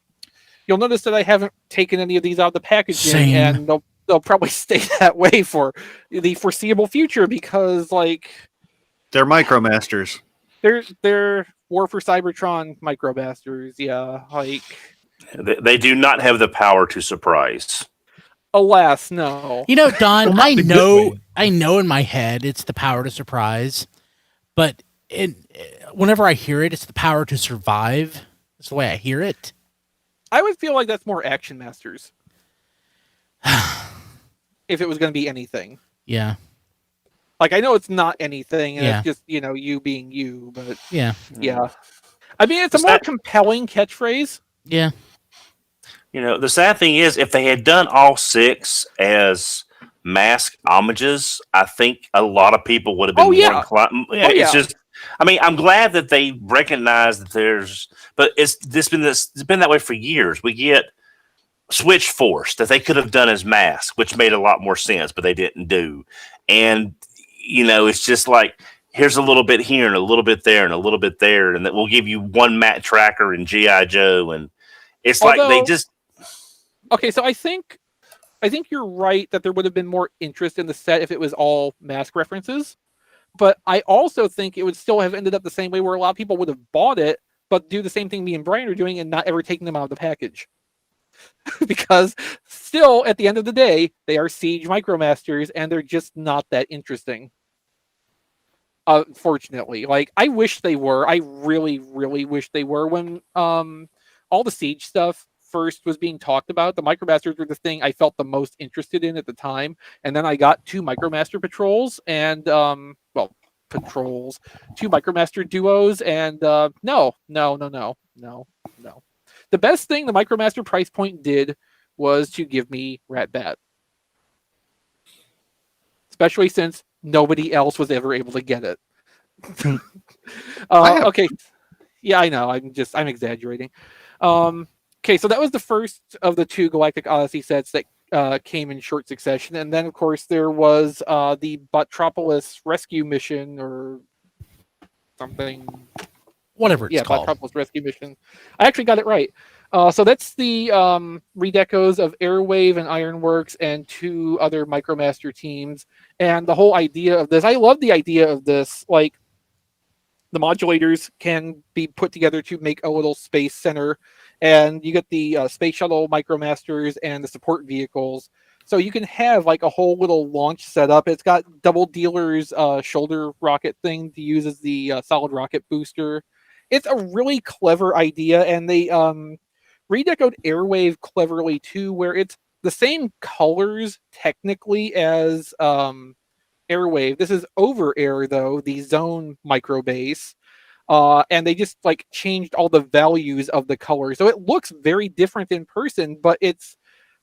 notice that I haven't taken any of these out of the packaging. Same. And they'll probably stay that way for the foreseeable future because they're Micromasters. They're War for Cybertron Micromasters. Yeah, They do not have the power to surprise. alas, no. Don, not I the good know way. I know in my head it's the power to surprise, but whenever I hear it, it's the power to survive. That's the way I hear it. I would feel like that's more Action Masters. If it was going to be anything. Yeah. I know it's not anything, and Yeah. it's just, you being you, but Yeah. yeah. It's a more compelling catchphrase. Yeah. The sad thing is, if they had done all 6 as mask homages, I think a lot of people would have been more inclined. Yeah, it's just, I'm glad that they recognize that but it's been that way for years. We get Switch Force that they could have done as mask, which made a lot more sense, but they didn't do. And, it's just here's a little bit here and a little bit there and a little bit there, and that we'll give you one Matt Tracker and G.I. Joe, and it's they just. Okay, so I think you're right that there would have been more interest in the set if it was all mask references. But I also think it would still have ended up the same way where a lot of people would have bought it, but do the same thing me and Brian are doing and not ever taking them out of the package. Because still, at the end of the day, they are Siege Micromasters and they're just not that interesting. Unfortunately. I wish they were. I really, really wish they were. When all the Siege stuff first was being talked about, the Micromasters were the thing I felt the most interested in at the time. And then I got 2 Micromaster patrols and 2 Micromaster duos, and no. The best thing the Micromaster price point did was to give me Rat Bat. Especially since nobody else was ever able to get it. Okay. Yeah, I know. I'm exaggerating. Okay, so that was the first of the 2 Galactic Odyssey sets that came in short succession. And then, of course, there was the Botropolis Rescue Mission or something. Whatever it's called. Botropolis Rescue Mission. I actually got it right. So that's the redecos of Airwave and Ironworks and 2 other Micromaster teams. And the whole idea of this, I love the idea of this. The modulators can be put together to make a little space center, and you get the space shuttle Micromasters and the support vehicles. So you can have a whole little launch setup. It's got Double Dealer's shoulder rocket thing to use as the solid rocket booster. It's a really clever idea, and they redecoed Airwave cleverly too, where it's the same colors technically as Airwave. This is Over Air though, the Zone micro base, and they just changed all the values of the colors, so it looks very different in person. But it's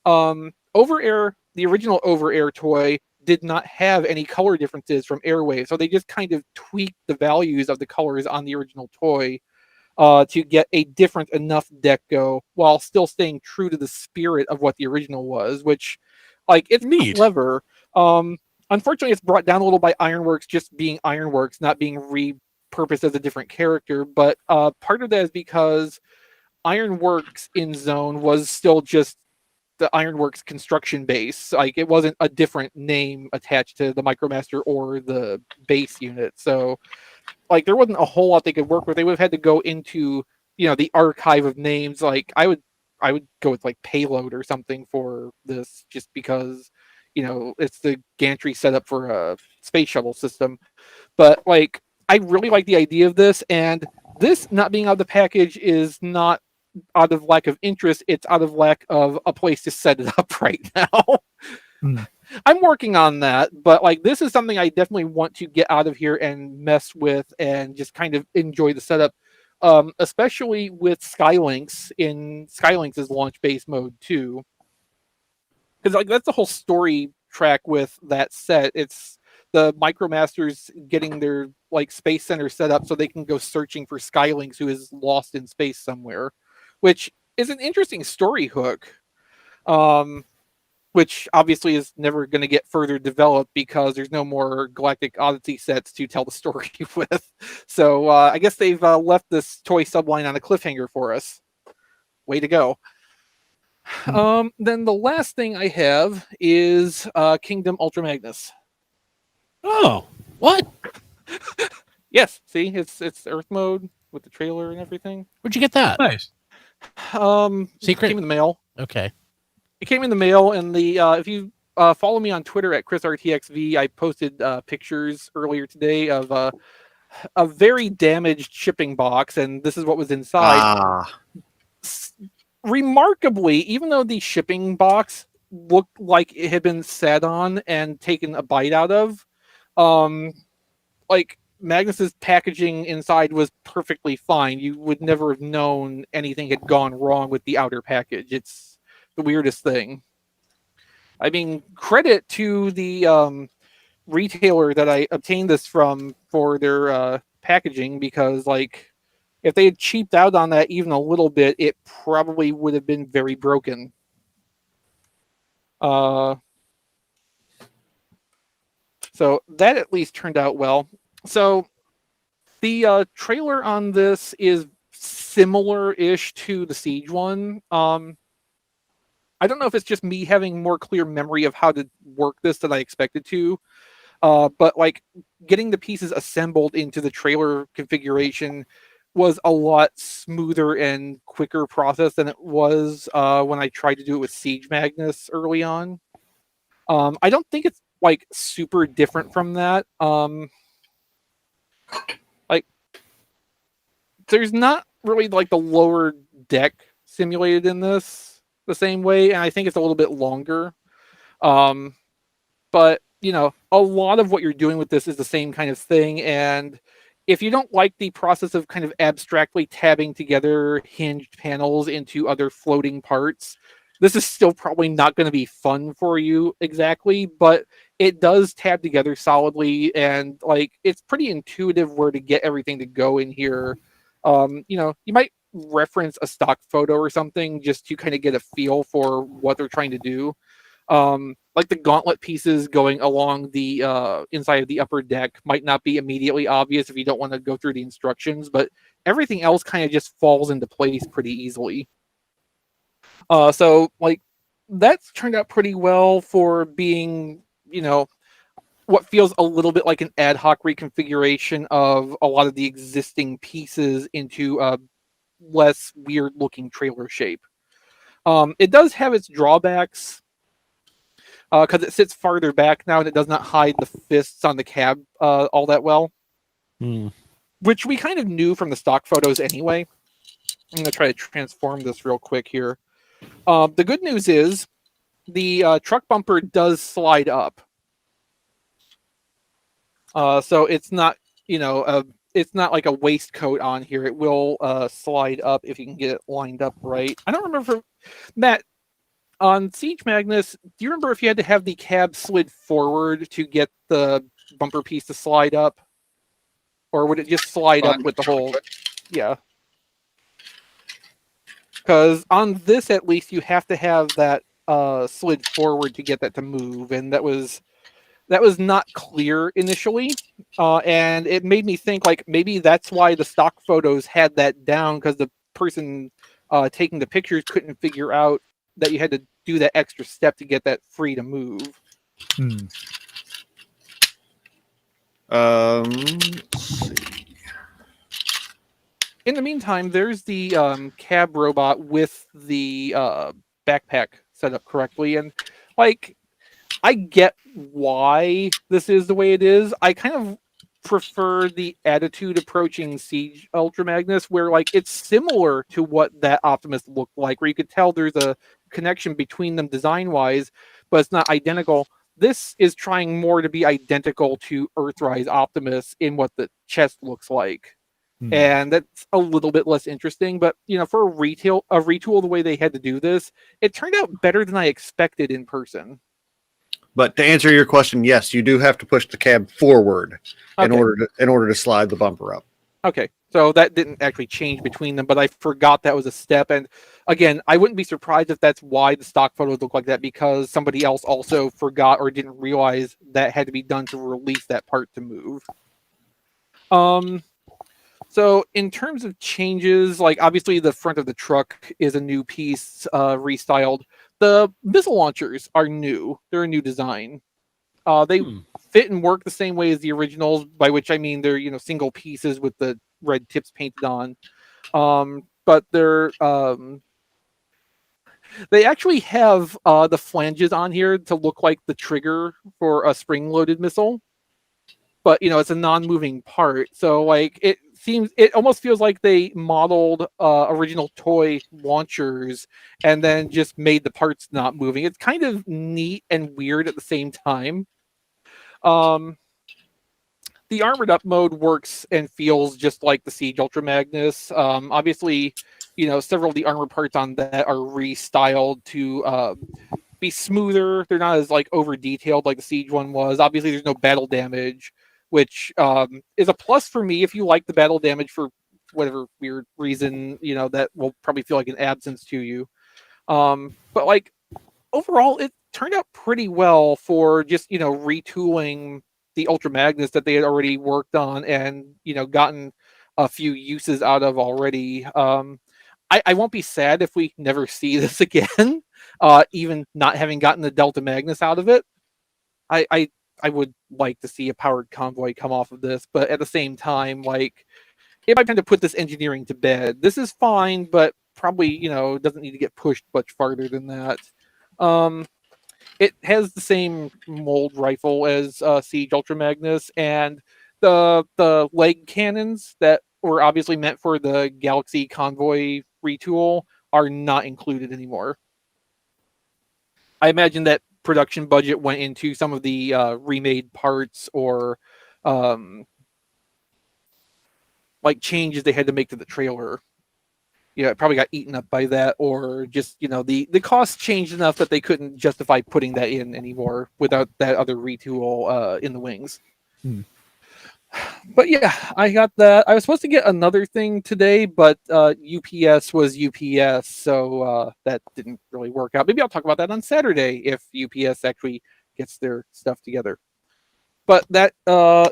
Over Air, the original Over Air toy, did not have any color differences from Airwave, so they just kind of tweaked the values of the colors on the original toy to get a different enough deco while still staying true to the spirit of what the original was, which it's Neat. clever. Unfortunately, it's brought down a little by Ironworks just being Ironworks, not being repurposed as a different character. But part of that is because Ironworks in Zone was still just the Ironworks construction base. Like, it wasn't a different name attached to the Micromaster or the base unit. So, like, there wasn't a whole lot they could work with. They would have had to go into, the archive of names. Like, I would go with like Payload or something for this, just because, it's the gantry setup for a space shuttle system. But like, I really like the idea of this, and this not being out of the package is not out of lack of interest. It's out of lack of a place to set it up right now. I'm working on that, but like, this is something I definitely want to get out of here and mess with and just kind of enjoy the setup, especially with Skylynx in Skylynx's launch base mode too, because like, that's the whole story track with that set. It's the Micromasters getting their like space center set up so they can go searching for Skylynx, who is lost in space somewhere, which is an interesting story hook, which obviously is never going to get further developed because there's no more Galactic Odyssey sets to tell the story with. So I guess they've left this toy subline on a cliffhanger for us. Way to go. Then the last thing I have is Kingdom Ultra Magnus. Oh, what? Yes, see, it's Earth mode with the trailer and everything. Where'd you get that? Nice. Secret? It came in the mail. Okay. It came in the mail, and the if you follow me on Twitter at ChrisRTXV, I posted pictures earlier today of a very damaged shipping box, and this is what was inside. Remarkably, even though the shipping box looked like it had been sat on and taken a bite out of, like, Magnus's packaging inside was perfectly fine. You would never have known anything had gone wrong with the outer package. It's the weirdest thing. I mean, credit to the retailer that I obtained this from for their packaging, because like, if they had cheaped out on that even a little bit, it probably would have been very broken. So that at least turned out well. So the trailer on this is similar-ish to the Siege one. I don't know if it's just me having more clear memory of how to work this than I expected to. But like, getting the pieces assembled into the trailer configuration was a lot smoother and quicker process than it was when I tried to do it with Siege Magnus early on. I don't think it's like super different from that. Like, there's not really like the lower deck simulated in this the same way, and I think it's a little bit longer. But a lot of what you're doing with this is the same kind of thing, and if you don't like the process of kind of abstractly tabbing together hinged panels into other floating parts, this is still probably not going to be fun for you exactly, but it does tab together solidly, and like, it's pretty intuitive where to get everything to go in here. You might reference a stock photo or something just to kind of get a feel for what they're trying to do. Like, the gauntlet pieces going along the inside of the upper deck might not be immediately obvious if you don't want to go through the instructions, but everything else kind of just falls into place pretty easily. So like, that's turned out pretty well for being, what feels a little bit like an ad hoc reconfiguration of a lot of the existing pieces into a less weird looking trailer shape. It does have its drawbacks, because it sits farther back now and it does not hide the fists on the cab all that well, which we kind of knew from the stock photos anyway. I'm going to try to transform this real quick here. The good news is the truck bumper does slide up. So it's not, it's not like a waistcoat on here. It will slide up if you can get it lined up right. I don't remember, Matt, on Siege Magnus, do you remember if you had to have the cab slid forward to get the bumper piece to slide up? Or would it just slide up with the whole... Yeah. Because on this, at least, you have to have that slid forward to get that to move. And that was That was not clear initially, and it made me think like maybe that's why the stock photos had that down, because the person taking the pictures couldn't figure out that you had to do that extra step to get that free to move. Let's see. In the meantime, there's the cab robot with the backpack set up correctly, and like I get why this is the way it is. I kind of prefer the attitude approaching Siege Ultra Magnus, where like it's similar to what that Optimus looked like, where you could tell there's a connection between them design wise, but it's not identical. This is trying more to be identical to Earthrise Optimus in what the chest looks like. And that's a little bit less interesting, but you know, for a retool the way they had to do this, it turned out better than I expected in person. But to answer your question, yes, you do have to push the cab forward in Okay. order to slide the bumper up. Okay, so that didn't actually change between them, but I forgot that was a step. And again, I wouldn't be surprised if that's why the stock photos look like that, because somebody else also forgot or didn't realize that had to be done to release that part to move. So in terms of changes, like obviously the front of the truck is a new piece, restyled. The missile launchers are new. They're a new design. They fit and work the same way as the originals, by which I mean they're, you know, single pieces with the red tips painted on. But they're they actually have the flanges on here to look like the trigger for a spring-loaded missile. But you know, it's a non-moving part, so like it almost feels like they modeled original toy launchers and then just made the parts not moving. It's kind of neat and weird at the same time. The armored up mode works and feels just like the Siege Ultra Magnus. Obviously, you know, several of the armor parts on that are restyled to be smoother. They're not as like over detailed like the Siege one was. Obviously, there's no battle damage, which is a plus for me if you like the battle damage for whatever weird reason, you know, that will probably feel like an absence to you. But like overall, it turned out pretty well for just, you know, retooling the Ultra Magnus that they had already worked on and, you know, gotten a few uses out of already. I won't be sad if we never see this again, even not having gotten the Delta Magnus out of it. I would like to see a powered convoy come off of this, but at the same time, like, it might time to put this engineering to bed. This is fine, but probably, you know, doesn't need to get pushed much farther than that. It has the same mold rifle as Siege Ultra Magnus, and the leg cannons that were obviously meant for the Galaxy Convoy retool are not included anymore. I imagine that production budget went into some of the remade parts or like changes they had to make to the trailer. You know, it probably got eaten up by that, or just, you know, the cost changed enough that they couldn't justify putting that in anymore without that other retool in the wings. But yeah, I got that. I was supposed to get another thing today, but UPS was UPS, so that didn't really work out. Maybe I'll talk about that on Saturday if UPS actually gets their stuff together. But that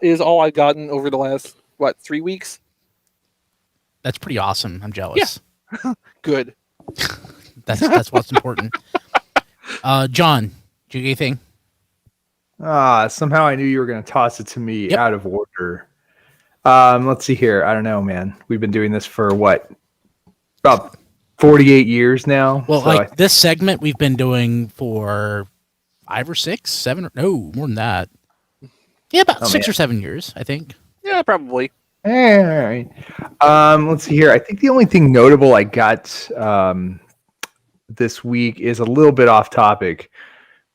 is all I've gotten over the last, 3 weeks? That's pretty awesome. I'm jealous. Yeah. Good. That's what's important. John, do you get anything? Somehow I knew you were going to toss it to me out of order. Let's see here. I don't know, man. We've been doing this for what? About 48 years now. Well, so like this segment we've been doing for 5 or 6, 7, no, more than that. Yeah, about 6 or 7 years, I think. Yeah, probably. All right. Let's see here. I think the only thing notable I got this week is a little bit off topic,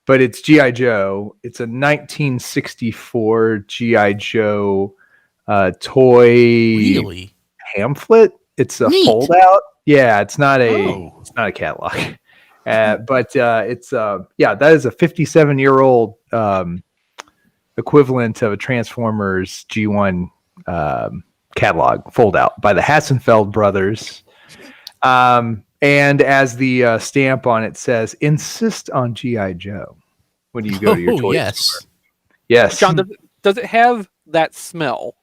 but it's G.I. Joe. It's a 1964 G.I. Joe toy pamphlet. It's a foldout. Yeah, it's not a catalog. But it's that is a 57-year-old equivalent of a Transformers G1 catalog fold out by the Hassenfeld brothers. And as the stamp on it says, insist on G.I. Joe when you go to your toy store. Yes. John, does it have that smell?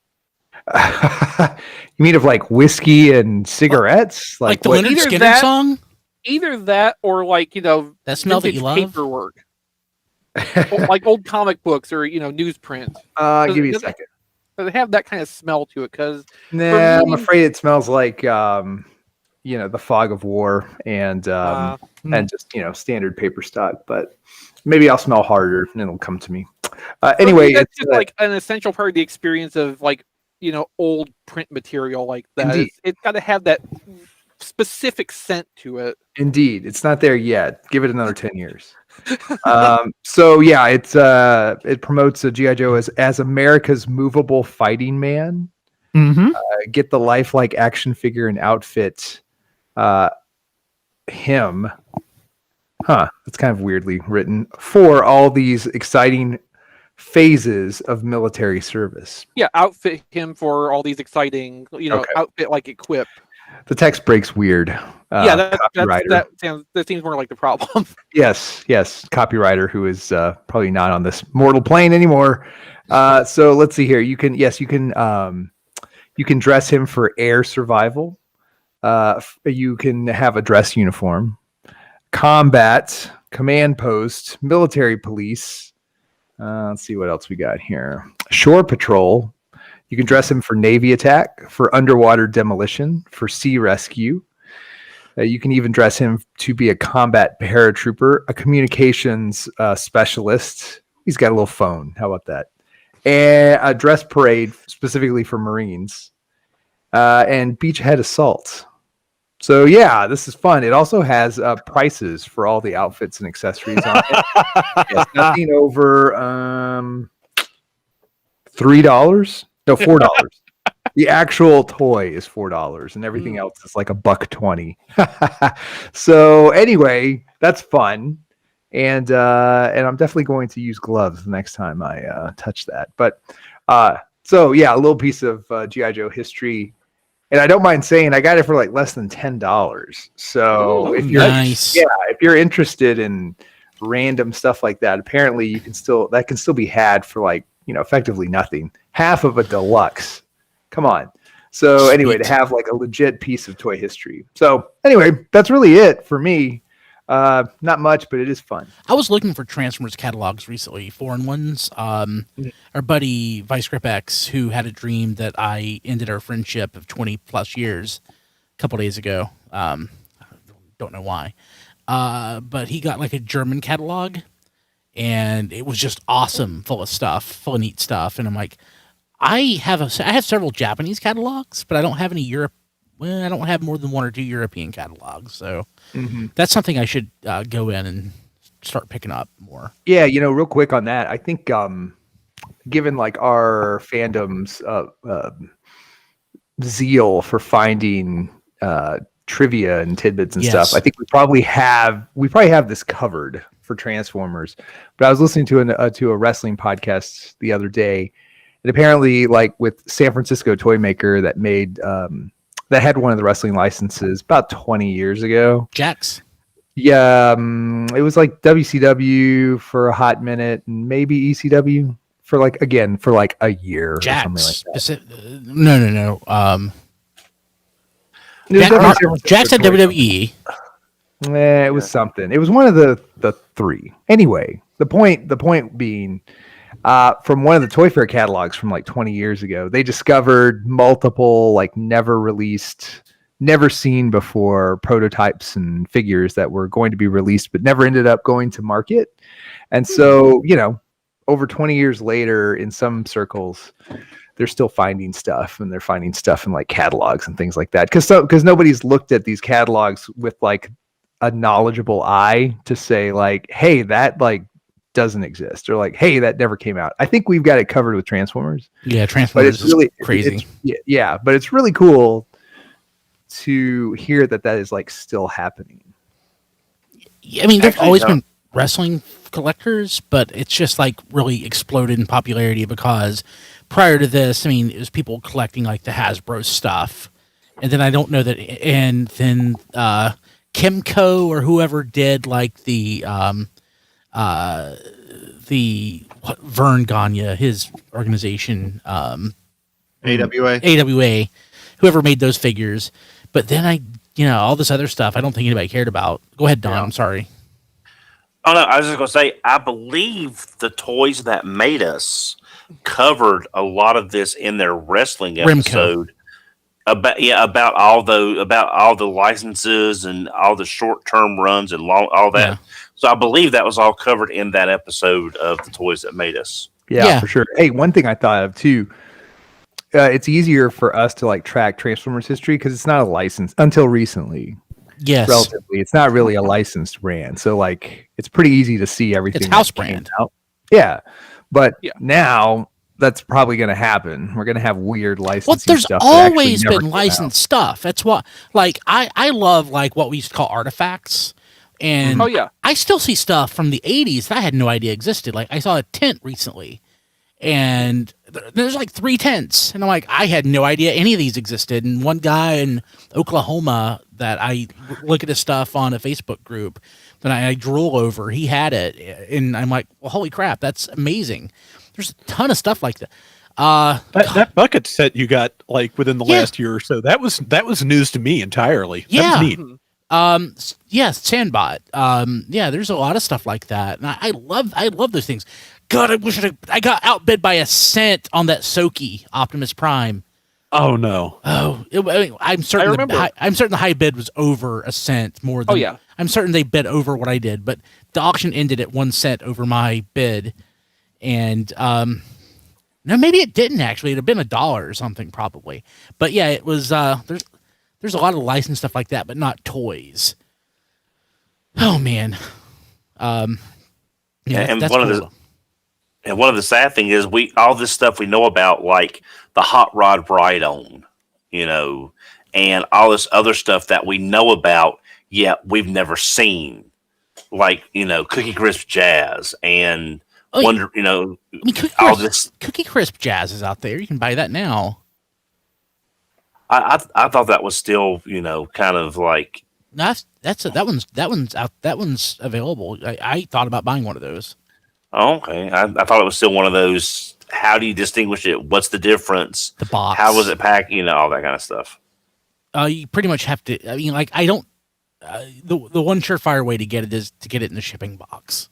You mean of like whiskey and cigarettes? Like the what- Leonard either Skinner that- song? Either that or like, That smell that vintage you love? paperwork. Like old comic books or, newsprint. Give me a does it- second. Does it have that kind of smell to it? Because Nah, I'm me- afraid it smells like the fog of war and just standard paper stock. But maybe I'll smell harder and it'll come to me. Anyway, that's it's just like an essential part of the experience of like old print material like that. Indeed. It's got to have that specific scent to it. indeed it's not there yet. Give it another 10 years. So yeah, it promotes a GI Joe as America's movable fighting man. Mm-hmm. Get the lifelike action figure and outfit. Him. That's kind of weirdly written for all these exciting phases of military service. Yeah, outfit him for all these exciting, Okay. outfit like equip. The text breaks weird. Copywriter. That seems more like the problem. Yes. Copywriter who is probably not on this mortal plane anymore. So let's see here. You can dress him for air survival. You can have a dress uniform, combat, command post, military police. Let's see what else we got here. Shore patrol. You can dress him for Navy attack, for underwater demolition, for sea rescue. You can even dress him to be a combat paratrooper, a communications specialist. He's got a little phone. How about that? And a dress parade specifically for Marines, and beachhead assault. So yeah, this is fun. It also has prices for all the outfits and accessories on it. Yes, nothing over $3. No, $4. The actual toy is $4, and everything else is like $1.20. So anyway, that's fun, and I'm definitely going to use gloves the next time I touch that. But so yeah, a little piece of GI Joe history. And I don't mind saying I got it for like less than $10. So if you're if you're interested in random stuff like that, apparently you can still be had for like effectively nothing. Half of a deluxe. Come on. So anyway, to have like a legit piece of toy history. So anyway, that's really it for me. Not much, but it is fun. I was looking for Transformers catalogs recently, foreign ones. Our buddy Vice Grip X, who had a dream that I ended our friendship of 20 plus years a couple days ago. Don't know why. But he got like a German catalog, and it was just awesome, full of neat stuff. And I'm like, I have several Japanese catalogs, but I don't have any Europe. Well, I don't have more than one or two European catalogs, so that's something I should go in and start picking up more. Yeah, real quick on that, I think given like our fandom's zeal for finding trivia and tidbits and stuff, I think we probably have this covered for Transformers. But I was listening to a wrestling podcast the other day, and apparently, like with San Francisco toy maker that made that had one of the wrestling licenses about 20 years ago. Jax. Yeah, it was like WCW for a hot minute, and maybe ECW for like a year Jax. or something like that. No. Jax at WWE. It was something. It was one of the three. Anyway, the point being, from one of the Toy Fair catalogs from like 20 years ago, they discovered multiple like never released, never seen before prototypes and figures that were going to be released but never ended up going to market. And so, over 20 years later, in some circles, they're still finding stuff, and they're finding stuff in like catalogs and things like that. Because nobody's looked at these catalogs with like a knowledgeable eye to say like, hey, that like doesn't exist, or like, hey, that never came out. I think we've got it covered with Transformers. Yeah, Transformers is really crazy. But it's really cool to hear that is like still happening. Yeah, I mean, there's always been wrestling collectors, but it's just like really exploded in popularity because prior to this, I mean, it was people collecting like the Hasbro stuff, and then I don't know that, and then Kimco or whoever did like the Vern Gagne, his organization, AWA. whoever made those figures. But then all this other stuff I don't think anybody cared about. Go ahead, Don. Yeah. I'm sorry. Oh no, I was just gonna say, I believe the Toys That Made Us covered a lot of this in their wrestling episode about all the licenses and all the short term runs and all that. Yeah. So I believe that was all covered in that episode of the Toys That Made Us. Yeah, for sure. Hey, one thing I thought of too. It's easier for us to like track Transformers history because it's not a license until recently. Yes. Relatively, it's not really a licensed brand, so like it's pretty easy to see everything. It's house that came brand. out. Yeah, but now that's probably going to happen. We're going to have weird licensing. Well, there's stuff that actually always never been came licensed stuff. That's what, like, I love like what we used to call artifacts, and I still see stuff from the '80s that I had no idea existed. Like I saw a tent recently, and there's like 3 tents, and I'm like, I had no idea any of these existed. And one guy in Oklahoma that I look at his stuff on a Facebook group that I drool over, he had it, and I'm like, well, holy crap, that's amazing. There's a ton of stuff like that. That bucket set you got like within the last year or so, that was news to me entirely. That was neat. Sandbot. There's a lot of stuff like that, and I love those things. God, I wish I got outbid by a cent on that Soki Optimus Prime. Oh no! I'm certain. I'm certain the high bid was over a cent more than. I'm certain they bid over what I did, but the auction ended at 1 cent over my bid, and no, maybe it didn't actually. It'd have been $1 or something probably. But yeah, it was. There's a lot of licensed stuff like that, but not toys. Oh man. And that's one cool. of the sad things is all this stuff we know about, like the Hot Rod Ride-On, and all this other stuff that we know about, yet we've never seen, like Cookie Crisp Jazz and Wonder, all this Cookie Crisp Jazz is out there. You can buy that now. I thought that was still kind of like That one's available. I thought about buying one of those. Okay, I thought it was still one of those. How do you distinguish it? What's the difference? The box. How was it packed? All that kind of stuff. You pretty much have to. I mean, like I don't. The one surefire way to get it is to get it in the shipping box.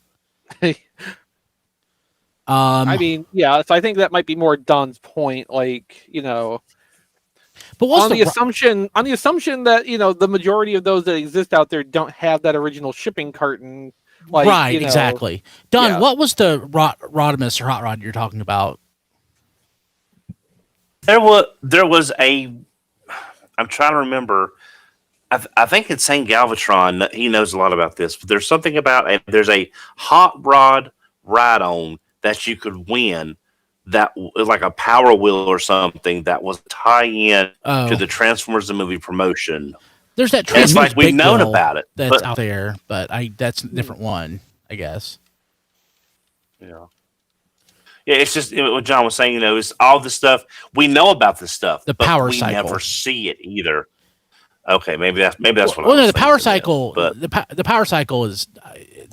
I mean, yeah. So I think that might be more Don's point. Like, but what's on the assumption that the majority of those that exist out there don't have that original shipping carton. Like, right, exactly. Don, what was the Rodimus or Hot Rod you're talking about? There was a. I'm trying to remember. I think it's St. Galvatron. He knows a lot about this. But there's something about there's a Hot Rod Ride-On that you could win. That was like a Power Wheel or something that was tie-in to the Transformers the movie promotion. There's that Transformers. It's like we've known about it. That's out there, but that's a different one, I guess. Yeah. Yeah, it's just what John was saying. It's all this stuff we know about. This stuff, the but power we cycle. Never see it either. Okay, maybe that's what. Well, no, the power cycle. But the power cycle is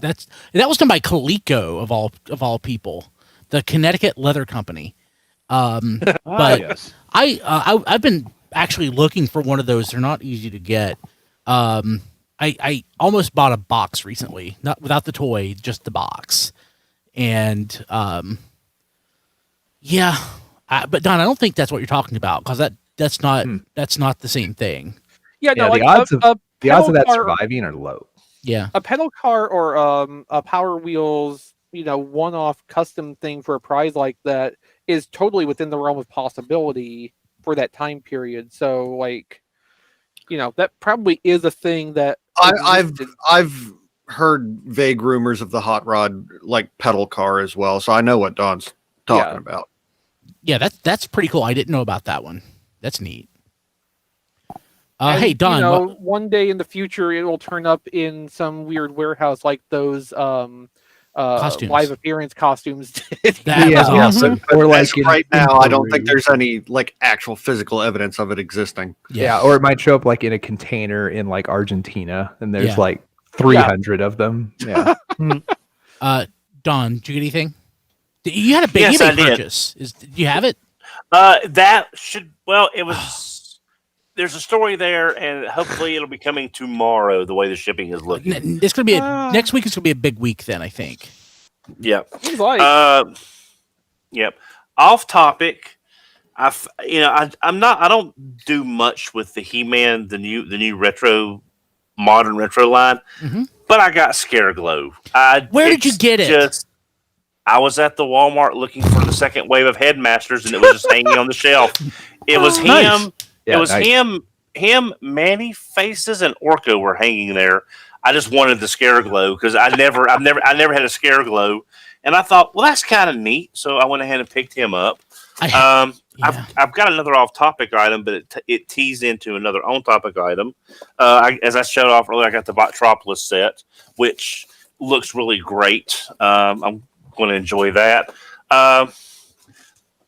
that was done by Coleco of all people, the Connecticut Leather Company. But yes. I've been actually looking for one of those. They're not easy to get. I almost bought a box recently, not without the toy, just the box, and but Don, I don't think that's what you're talking about because that's not the same thing. Yeah, no, the odds of that surviving are low. Yeah, a pedal car or a Power Wheels, one-off custom thing for a prize like that is totally within the realm of possibility for that time period. So, like, that probably is a thing that I've heard vague rumors of the Hot Rod like pedal car as well, so I know what Don's talking about. Yeah, that's pretty cool. I didn't know about that one. That's neat. Hey, Don. One day in the future, it will turn up in some weird warehouse like those live appearance costumes did. Awesome. Or like right now, I don't think there's any like actual physical evidence of it existing. Yeah, or it might show up like in a container in like Argentina, and there's like 300 of them. Yeah. Don, did you get anything? You had a big Yes, I eBay did. purchase. Did you have it? That should. Well, it was. There's a story there, and hopefully it'll be coming tomorrow. The way the shipping is looking. It's gonna be next week. Is gonna be a big week then. I think. Yep. Seems like. Yep. Off topic. I'm not. I don't do much with the He-Man, the new modern retro line. Mhm. But I got Scareglow. Where did you get it? I was at the Walmart looking for the second wave of Headmasters, and it was just hanging on the shelf. It was him. Nice. It was him. Manny Faces and Orko were hanging there. I just wanted the Scareglow because I've never had a Scareglow, and I thought, well, that's kind of neat. So I went ahead and picked him up. Yeah. I've got another off-topic item, but it teased into another on-topic item. As I showed off earlier, I got the Botropolis set, which looks really great. I'm going to enjoy that. I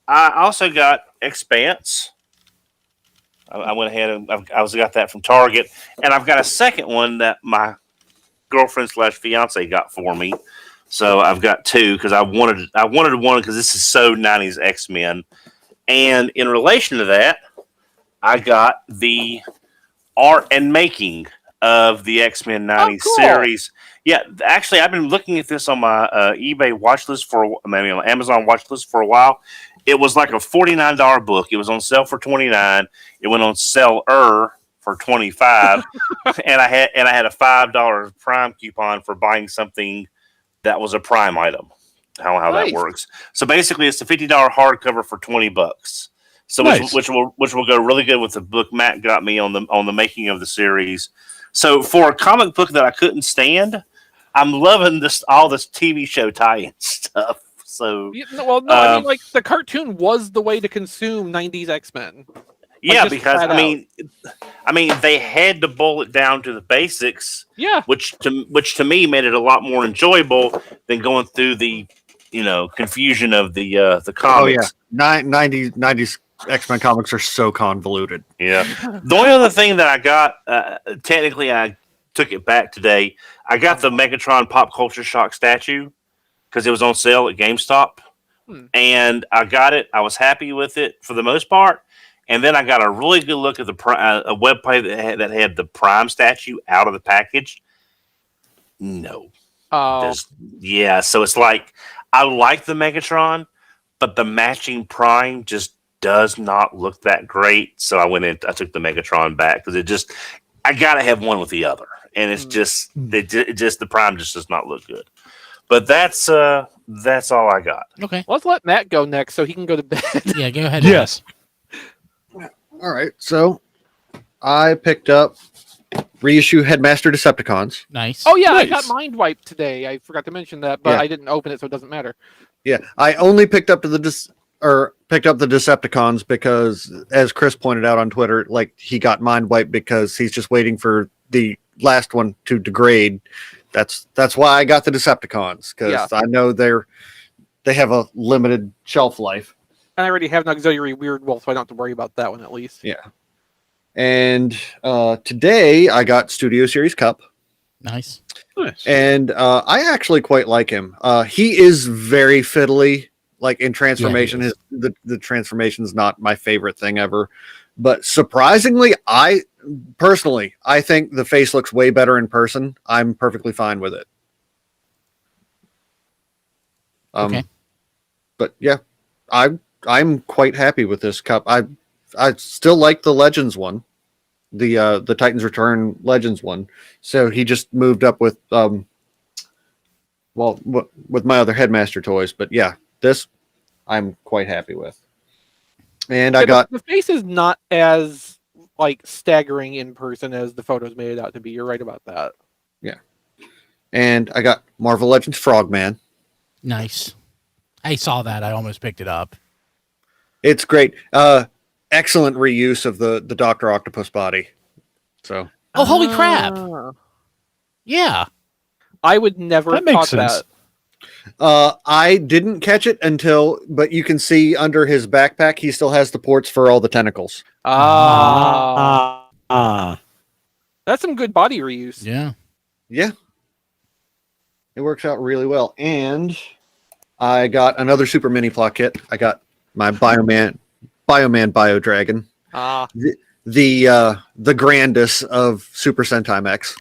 also got Expanse. I went ahead and I got that from Target, and I've got a second one that my girlfriend / fiance got for me. So I've got two because I wanted one because this is so 90s X-Men. And in relation to that, I got the art and making of the X-Men 90s series. Yeah, actually, I've been looking at this on my eBay watch list on Amazon watch list for a while. It was like a $49 book. It was on sale for $29. It went on sale for $25, and I had a $5 Prime coupon for buying something that was a Prime item. How Nice. that works. So basically, it's a $50 hardcover for $20. So Nice. which will go really good with the book Matt got me on the making of the series. So for a comic book that I couldn't stand, I'm loving all this TV show tie-in stuff. So I mean, like the cartoon was the way to consume 90s X-Men. yeah, just because flat I mean, they had to boil it down to the basics. Yeah. Which to me made it a lot more enjoyable than going through the confusion of the comics. Oh yeah, 90s X-Men comics are so convoluted. Yeah. The only other thing that I got, technically, I took it back today. I got the Megatron Pop Culture Shock statue because it was on sale at GameStop, and I got it. I was happy with it for the most part. And then I got a really good look at a website that had the Prime statue out of the package. No. Oh. Yeah, so it's like I like the Megatron, but the matching Prime just does not look that great. So I took the Megatron back because I gotta have one with the other, and it's just the Prime just does not look good. But that's all I got. Okay. Let's let Matt go next so he can go to bed. Yeah, go ahead. Yes. All right, so I picked up reissue Headmaster Decepticons. Nice. Oh yeah, I Nice. got Mind Wipe today. I forgot to mention that, but Yeah. I didn't open it, so it doesn't matter. Yeah, I only picked up the Decepticons because, as Chris pointed out on Twitter, like he got Mind Wipe because he's just waiting for the last one to degrade. That's why I got the Decepticons because I know they have a limited shelf life. And I already have an auxiliary Weird Wolf, so I don't have to worry about that one at least. Yeah. And today I got Studio Series Cup. Nice. Nice. And I actually quite like him. He is very fiddly, like in transformation. Yeah, the transformation is not my favorite thing ever, but surprisingly, I think the face looks way better in person. I'm perfectly fine with it. Okay. But yeah, I'm quite happy with this cup. I still like the Legends one, the Titans Return Legends one. So he just moved up with with my other Headmaster toys. But yeah, this I'm quite happy with. And I got the face is not as like staggering in person as the photos made it out to be. You're right about that. Yeah, and I got Marvel Legends Frogman. Nice. I saw that. I almost picked it up. It's great. Excellent reuse of the Dr. Octopus body. So Oh, holy crap. Yeah. I would never That have makes caught sense. that. I didn't catch it but you can see under his backpack he still has the ports for all the tentacles. That's some good body reuse. Yeah. Yeah. It works out really well. And I got another super mini plot kit. I got my Bioman Bio Dragon. Ah, The grandest of Super Sentai mechs.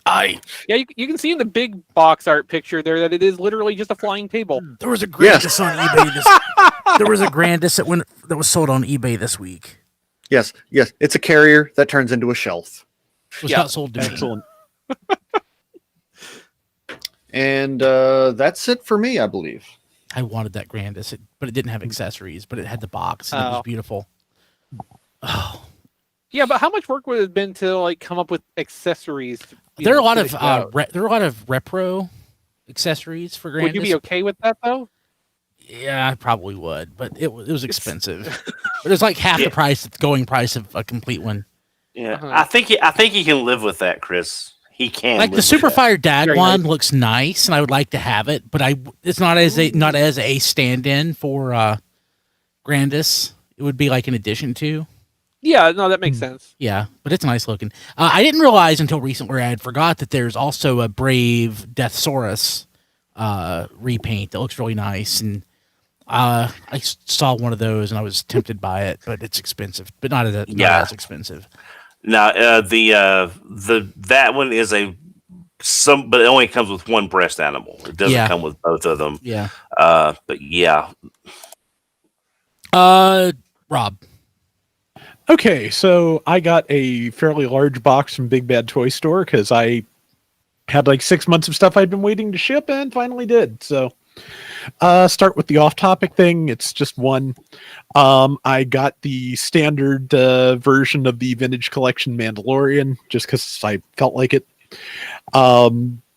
yeah, you can see in the big box art picture there that it is literally just a flying table. There was a Grandis on eBay. There was a Grandis that was sold on eBay this week. Yes. It's a carrier that turns into a shelf. It was Yeah. not sold to me. Excellent. And that's it for me, I believe. I wanted that Grandis, but it didn't have accessories, but it had the box, and it was Oh. beautiful. Oh, Yeah, but how much work would it have been to like come up with accessories? there are a lot of finish it out? there are a lot of repro accessories for Grandis. Would you be okay with that though? Yeah, I probably would, but it was expensive. But it was like half the price, the going price of a complete one. Yeah, Uh-huh. I think he can live with that, Chris. He can. Like the live with that. Superfire Dad Very one nice. looks nice, and I would like to have it, but it's not as a stand-in for Grandis. It would be like an addition to. Yeah, no, that makes sense. Yeah, but it's nice looking. I didn't realize until recently, I had forgot that there's also a Brave Deathsaurus repaint that looks really nice, and I saw one of those and I was tempted by it, but it's expensive, but not as expensive. Now, that one is but it only comes with one breast animal. It doesn't come with both of them. Yeah. But yeah. Rob. Okay, so I got a fairly large box from Big Bad Toy Store because I had like 6 months of stuff I'd been waiting to ship and finally did. So start with the off-topic thing. It's just one. I got the standard version of the Vintage Collection Mandalorian just because I felt like it.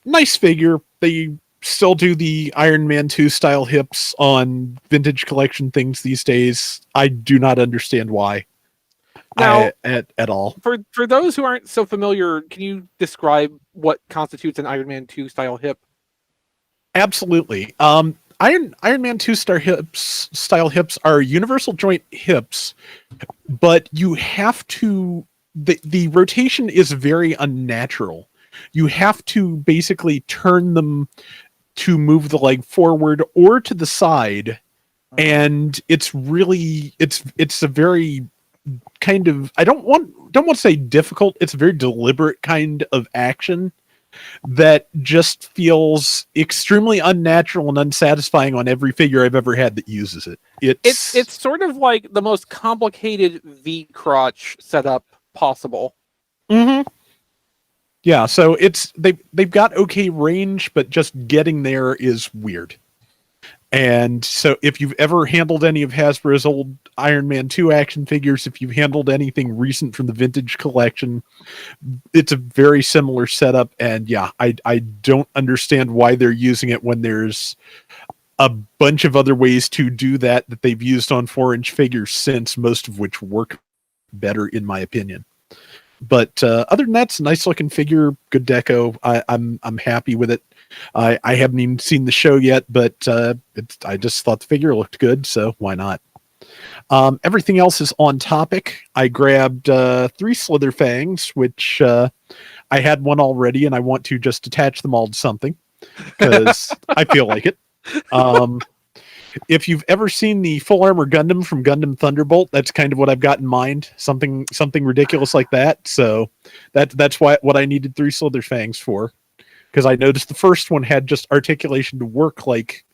Nice figure. They still do the Iron Man 2 style hips on Vintage Collection things these days. I do not understand why. Now, At all. for those who aren't so familiar, can you describe what constitutes an Iron Man 2 style hip? Absolutely. Iron Man 2 style hips are universal joint hips, but you have to the rotation is very unnatural. You have to basically turn them to move the leg forward or to the side, and it's a very kind of, I don't want to say difficult, it's a very deliberate kind of action that just feels extremely unnatural and unsatisfying on every figure I've ever had that uses it. It's sort of like the most complicated V crotch setup possible. Mm-hmm. Yeah, so they've got okay range, but just getting there is weird. And so if you've ever handled any of Hasbro's old Iron Man 2 action figures, if you've handled anything recent from the Vintage Collection, it's a very similar setup. And yeah, I don't understand why they're using it when there's a bunch of other ways to do that they've used on 4-inch figures since, most of which work better, in my opinion. But other than that, it's a nice looking figure, good deco. I'm happy with it. I haven't even seen the show yet, but I just thought the figure looked good, so why not? Everything else is on topic. I grabbed 3 Slither Fangs, which I had one already, and I want to just attach them all to something because I feel like it. If you've ever seen the Full Armor Gundam from Gundam Thunderbolt, that's kind of what I've got in mind. Something ridiculous like that. So that's what I needed 3 Slither Fangs for. Because I noticed the first one had just articulation to work like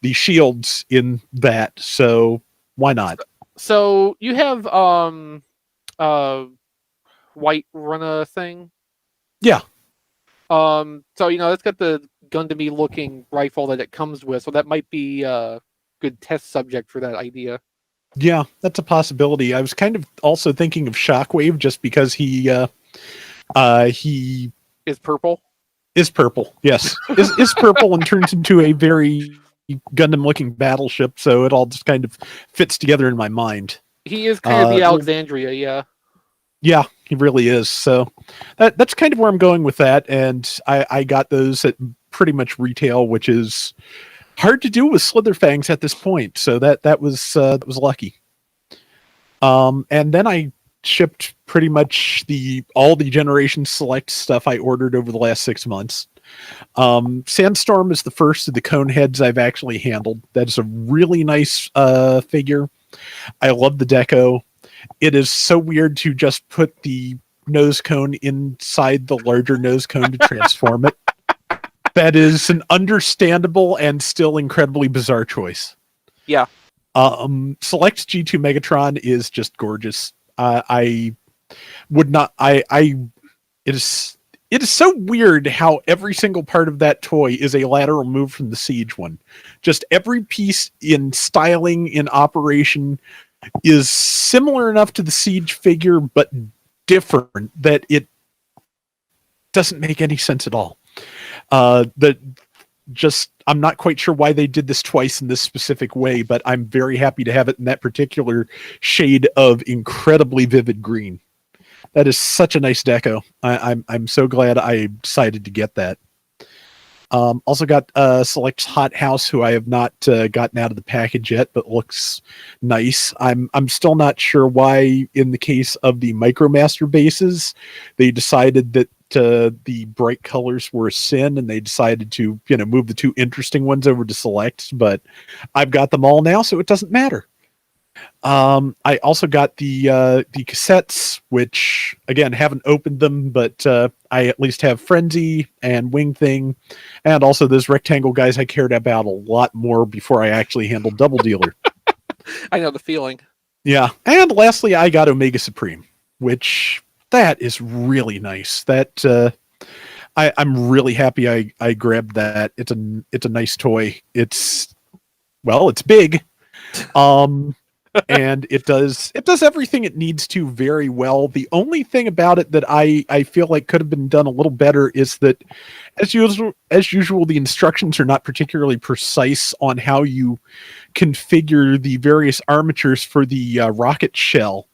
the shields in that. So why not? So you have White Runner thing? Yeah. So it's got the Gundam-y looking rifle that it comes with, so that might be a good test subject for that idea. Yeah, that's a possibility. I was kind of also thinking of Shockwave just because he Is purple? is purple. Yes, is purple and turns into a very Gundam-looking battleship. So it all just kind of fits together in my mind. He is kind of the Alexandria, yeah. Yeah, he really is. So that's kind of where I'm going with that. And I got those at pretty much retail, which is hard to do with Slither Fangs at this point. So that was lucky. And then I shipped pretty much all the Generation Select stuff I ordered over the last 6 months. Sandstorm is the first of the cone heads I've actually handled. That is a really nice figure. I love the deco. It is so weird to just put the nose cone inside the larger nose cone to transform it. That is an understandable and still incredibly bizarre choice. Yeah. Select G2 Megatron is just gorgeous. I would not. It is so weird how every single part of that toy is a lateral move from the Siege one. Just every piece in styling, in operation, is similar enough to the Siege figure, but different that it doesn't make any sense at all. I'm not quite sure why they did this twice in this specific way, but I'm very happy to have it in that particular shade of incredibly vivid green. That is such a nice deco. I'm so glad I decided to get that. Also got Select Hot House, who I have not gotten out of the package yet, but looks nice. I'm still not sure why, in the case of the MicroMaster bases, they decided that the bright colors were a sin, and they decided to move the two interesting ones over to Select. But I've got them all now, so it doesn't matter. I also got the cassettes, which again haven't opened them, but I at least have Frenzy and Wingthing, and also those rectangle guys I cared about a lot more before I actually handled Double Dealer. I know the feeling. Yeah, and lastly, I got Omega Supreme, which that is really nice. That I'm really happy I grabbed that. It's a nice toy. It's big. And it does everything it needs to very well. The only thing about it that I feel like could have been done a little better is that, as usual, the instructions are not particularly precise on how you configure the various armatures for the rocket shell.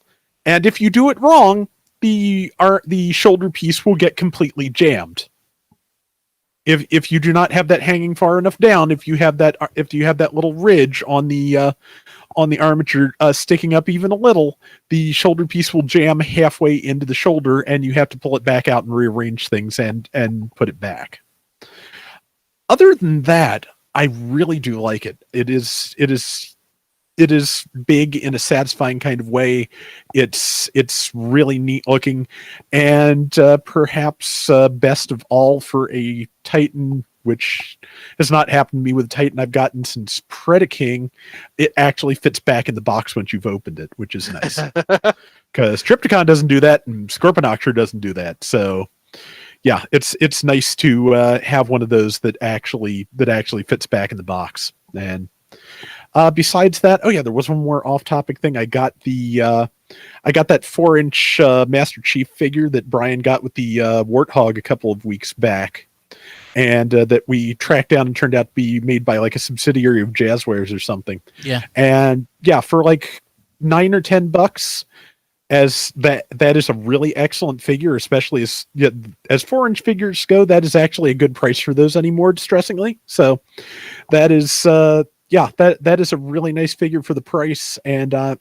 And if you do it wrong, the shoulder piece will get completely jammed. If you do not have that hanging far enough down, if you have that little ridge on the armature sticking up even a little, the shoulder piece will jam halfway into the shoulder, and you have to pull it back out and rearrange things and put it back. Other than that, I really do like it. It is big in a satisfying kind of way. It's really neat looking, and perhaps best of all for a Titan, which has not happened to me with a Titan I've gotten since Predaking. It actually fits back in the box once you've opened it, which is nice. Because Triptychon doesn't do that, and Scorponok doesn't do that. So yeah, it's nice to have one of those that actually fits back in the box. And besides that, there was one more off-topic thing. I got that 4-inch Master Chief figure that Brian got with the Warthog a couple of weeks back, and that we tracked down and turned out to be made by like a subsidiary of Jazzwares or something. Yeah. And yeah, for like $9 or $10, as that is a really excellent figure, especially as 4-inch figures go. That is actually a good price for those anymore, distressingly. So that is that is a really nice figure for the price, and I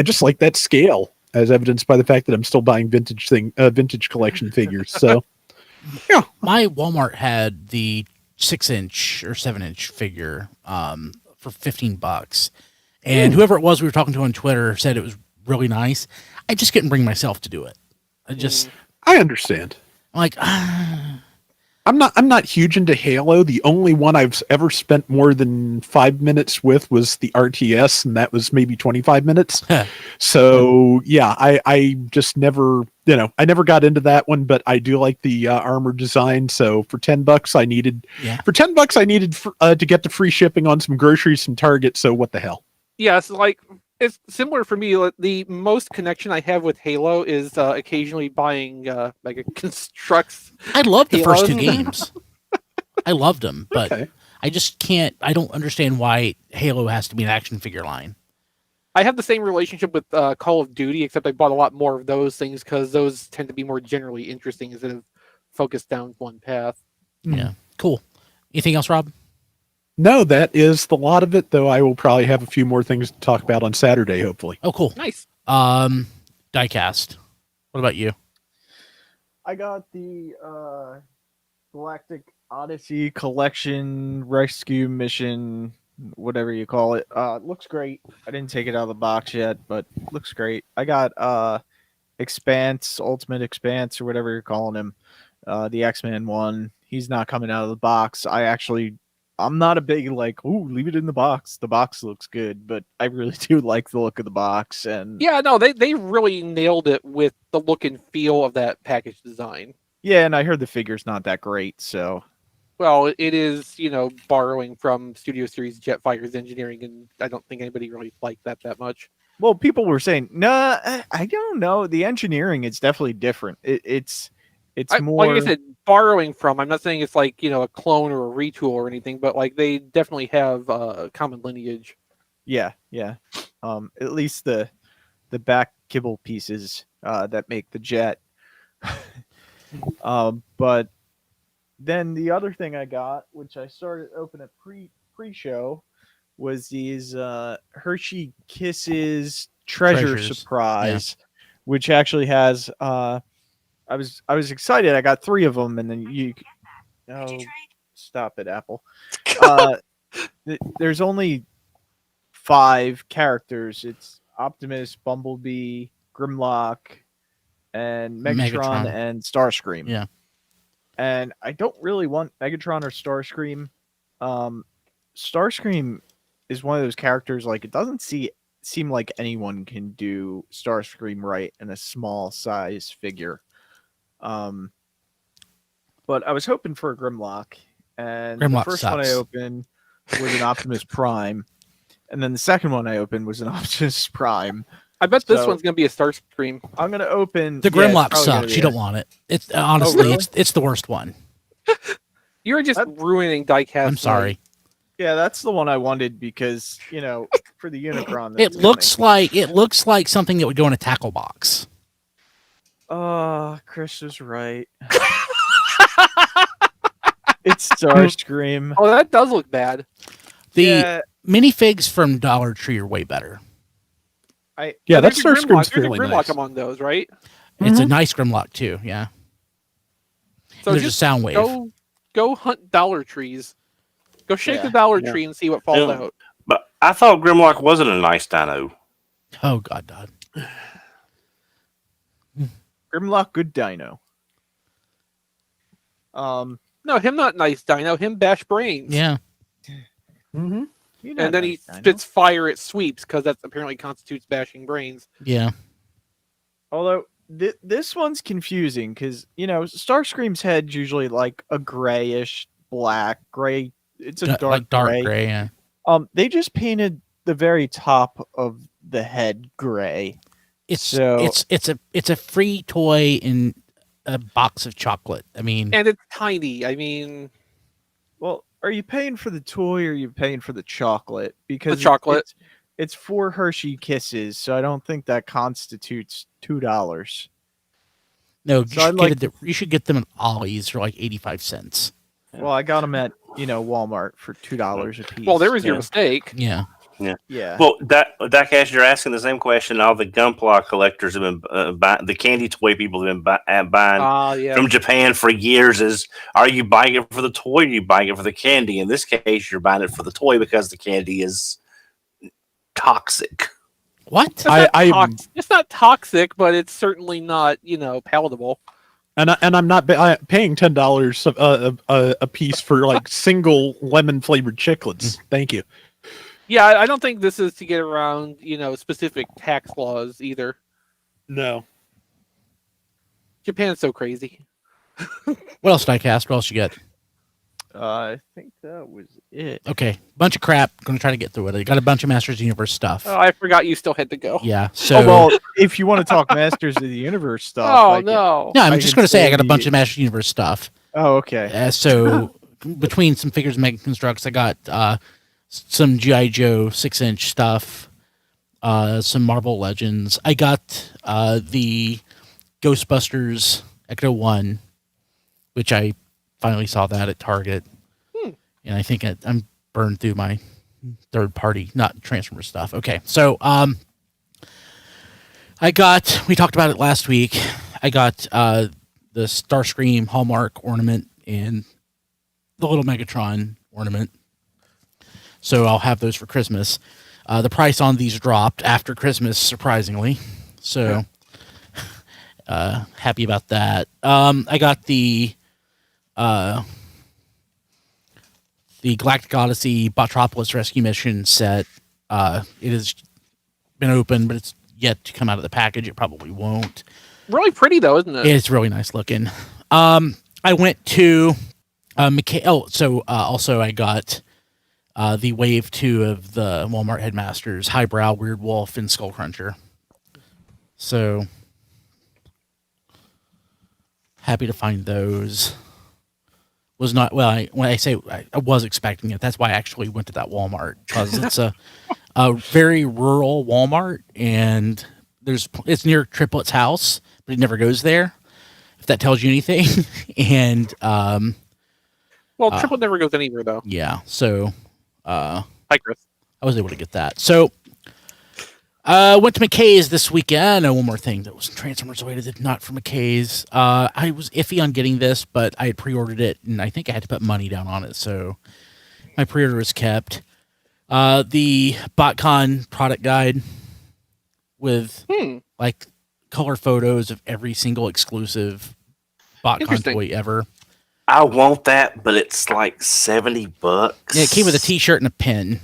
just like that scale, as evidenced by the fact that I'm still buying vintage collection figures. So yeah, my Walmart had the 6-inch or 7-inch figure for $15, and whoever it was we were talking to on Twitter said it was really nice. I just couldn't bring myself to do it. I understand. I'm like, I'm not huge into Halo. The only one I've ever spent more than 5 minutes with was the RTS, and that was maybe 25 minutes. So yeah, I just never, I never got into that one, but I do like the armor design. So for $10, I needed to get the free shipping on some groceries from Target. So what the hell? Yeah, it's similar for me. The most connection I have with Halo is occasionally buying Mega Constructs. I loved the first 2 games. I loved them, but okay. I just can't. I don't understand why Halo has to be an action figure line. I have the same relationship with Call of Duty, except I bought a lot more of those things because those tend to be more generally interesting instead of focused down one path. Yeah, cool. Anything else, Rob? No, that is the lot of it, though I will probably have a few more things to talk about on Saturday, hopefully. Oh, cool. Nice. Diecast. What about you? I got the Galactic Odyssey Collection Rescue Mission, whatever you call it. Looks great. I didn't take it out of the box yet, but looks great. I got Expanse, Ultimate Expanse, or whatever you're calling him. The X-Men one. He's not coming out of the box. I'm not a big like, ooh, leave it in the box. The box looks good, but I really do like the look of the box. And Yeah, no, they really nailed it with the look and feel of that package design. yeah, and I heard the figure's not that great, so Well, it is, borrowing from Studio Series Jetfire's engineering, and I don't think anybody really liked that much. well, people were saying, nah, I don't know. The engineering is definitely different. It's more Like I said, borrowing from. I'm not saying it's like a clone or a retool or anything, but like they definitely have common lineage. yeah. At least the back kibble pieces that make the jet. But then the other thing I got, which I started opening pre-show, was these Hershey Kisses treasure Treasures. surprise, which actually has I was excited. I got 3 of them, and then stop it, Apple. There's only 5 characters. It's Optimus, Bumblebee, Grimlock, and Megatron. And Starscream. Yeah. And I don't really want Megatron or Starscream. Starscream is one of those characters, like, it doesn't seem like anyone can do Starscream right in a small size figure. But I was hoping for a Grimlock, and Grimlock the first one I sucks. opened was an Optimus Prime, and then the second one I opened was an Optimus Prime. I bet this So- one's gonna be a Starscream. I'm gonna open The yeah, it's Grimlock probably gonna sucks. be You a- don't want it. It's honestly, really? it's the worst one. You're just That- ruining diecast. I'm sorry. Yeah, that's the one I wanted because for the Unicron. It that's looks like something that would go in a tackle box. coming. Chris was right. It's Starscream. Oh, that does look bad. The Yeah, minifigs from Dollar Tree are way better. Yeah, that There's a Grimlock- Starscream's there's a fairly Grimlock nice. among those, right? It's a nice Grimlock too. Yeah. So There's a just sound wave. go hunt Dollar Trees. Go shake Yeah, the Dollar yeah. Tree and see what falls Yeah. out. But I thought Grimlock wasn't a nice dino. Oh God, Dodd. Grimlock, good dino. No, him not nice dino. Him bash brains. Yeah. Mm-hmm. And then he spits fire at sweeps because that apparently constitutes bashing brains. Yeah. Although this one's confusing because Starscream's head's usually like a grayish black gray. It's a dark gray. Yeah. They just painted the very top of the head gray. It's a free toy in a box of chocolate. I mean, And it's tiny. I mean, Well, are you paying for the toy or are you paying for the chocolate? Because chocolate. It's 4 Hershey Kisses, so I don't think that constitutes $2. no, So I'd like you should get them at Ollie's for like 85 cents. Well, I got them at Walmart for $2 a piece. well, there was your Yeah. mistake. Yeah. Yeah. Well, that case, you're asking the same question. All the Gunpla collectors have been buying, the candy toy people have been buying Yeah. from Japan for years. Is are you buying it for the toy? Or are you buying it for the candy? In this case, you're buying it for the toy because the candy is toxic. What? It's not toxic, but it's certainly not, palatable. And I'm not paying $10 a piece for like single lemon flavored chiclets. Thank you. Yeah, I don't think this is to get around, specific tax laws either. No. Japan's so crazy. What else, Diecast? What else you get? I think that was it. Okay, bunch of crap. Gonna try to get through it. I got a bunch of Masters of the Universe stuff. Oh, I forgot you still had to go. Yeah. So Well, if you want to talk Masters of the Universe stuff. Oh, I can- no. no, I'm I just can gonna say I got a say bunch you- of Masters of the Universe stuff. Oh, okay. So between some figures and Mega Constructs, I got some GI Joe 6-inch stuff, some Marvel Legends. I got the Ghostbusters Ecto 1, which I finally saw that at Target, and I think I'm burned through my third party, not Transformer stuff. Okay, so we talked about it last week. I got the Starscream Hallmark ornament and the little Megatron ornament. So I'll have those for Christmas. The price on these dropped after Christmas, surprisingly. So happy about that. I got the Galactic Odyssey Botropolis Rescue Mission set. It has been open, but it's yet to come out of the package. It probably won't. Really pretty though, isn't it? It's really nice looking. I went to also I got the Wave 2 of the Walmart Headmasters, Highbrow, Weird Wolf, and Skullcruncher. So happy to find those. Was not when I say I was expecting it. That's why I actually went to that Walmart, because it's a very rural Walmart, and it's near Triplet's house, but he never goes there. If that tells you anything, and Triplet never goes anywhere though. yeah. So Hi, Chris. I was able to get that. So went to McKay's this weekend. One more thing that was Transformers related, not for McKay's. I was iffy on getting this, but I had pre-ordered it, and I think I had to put money down on it, so my pre-order was kept. The BotCon product guide with like color photos of every single exclusive BotCon toy ever. I want that, but it's like $70. Yeah, it came with a T-shirt and a pin.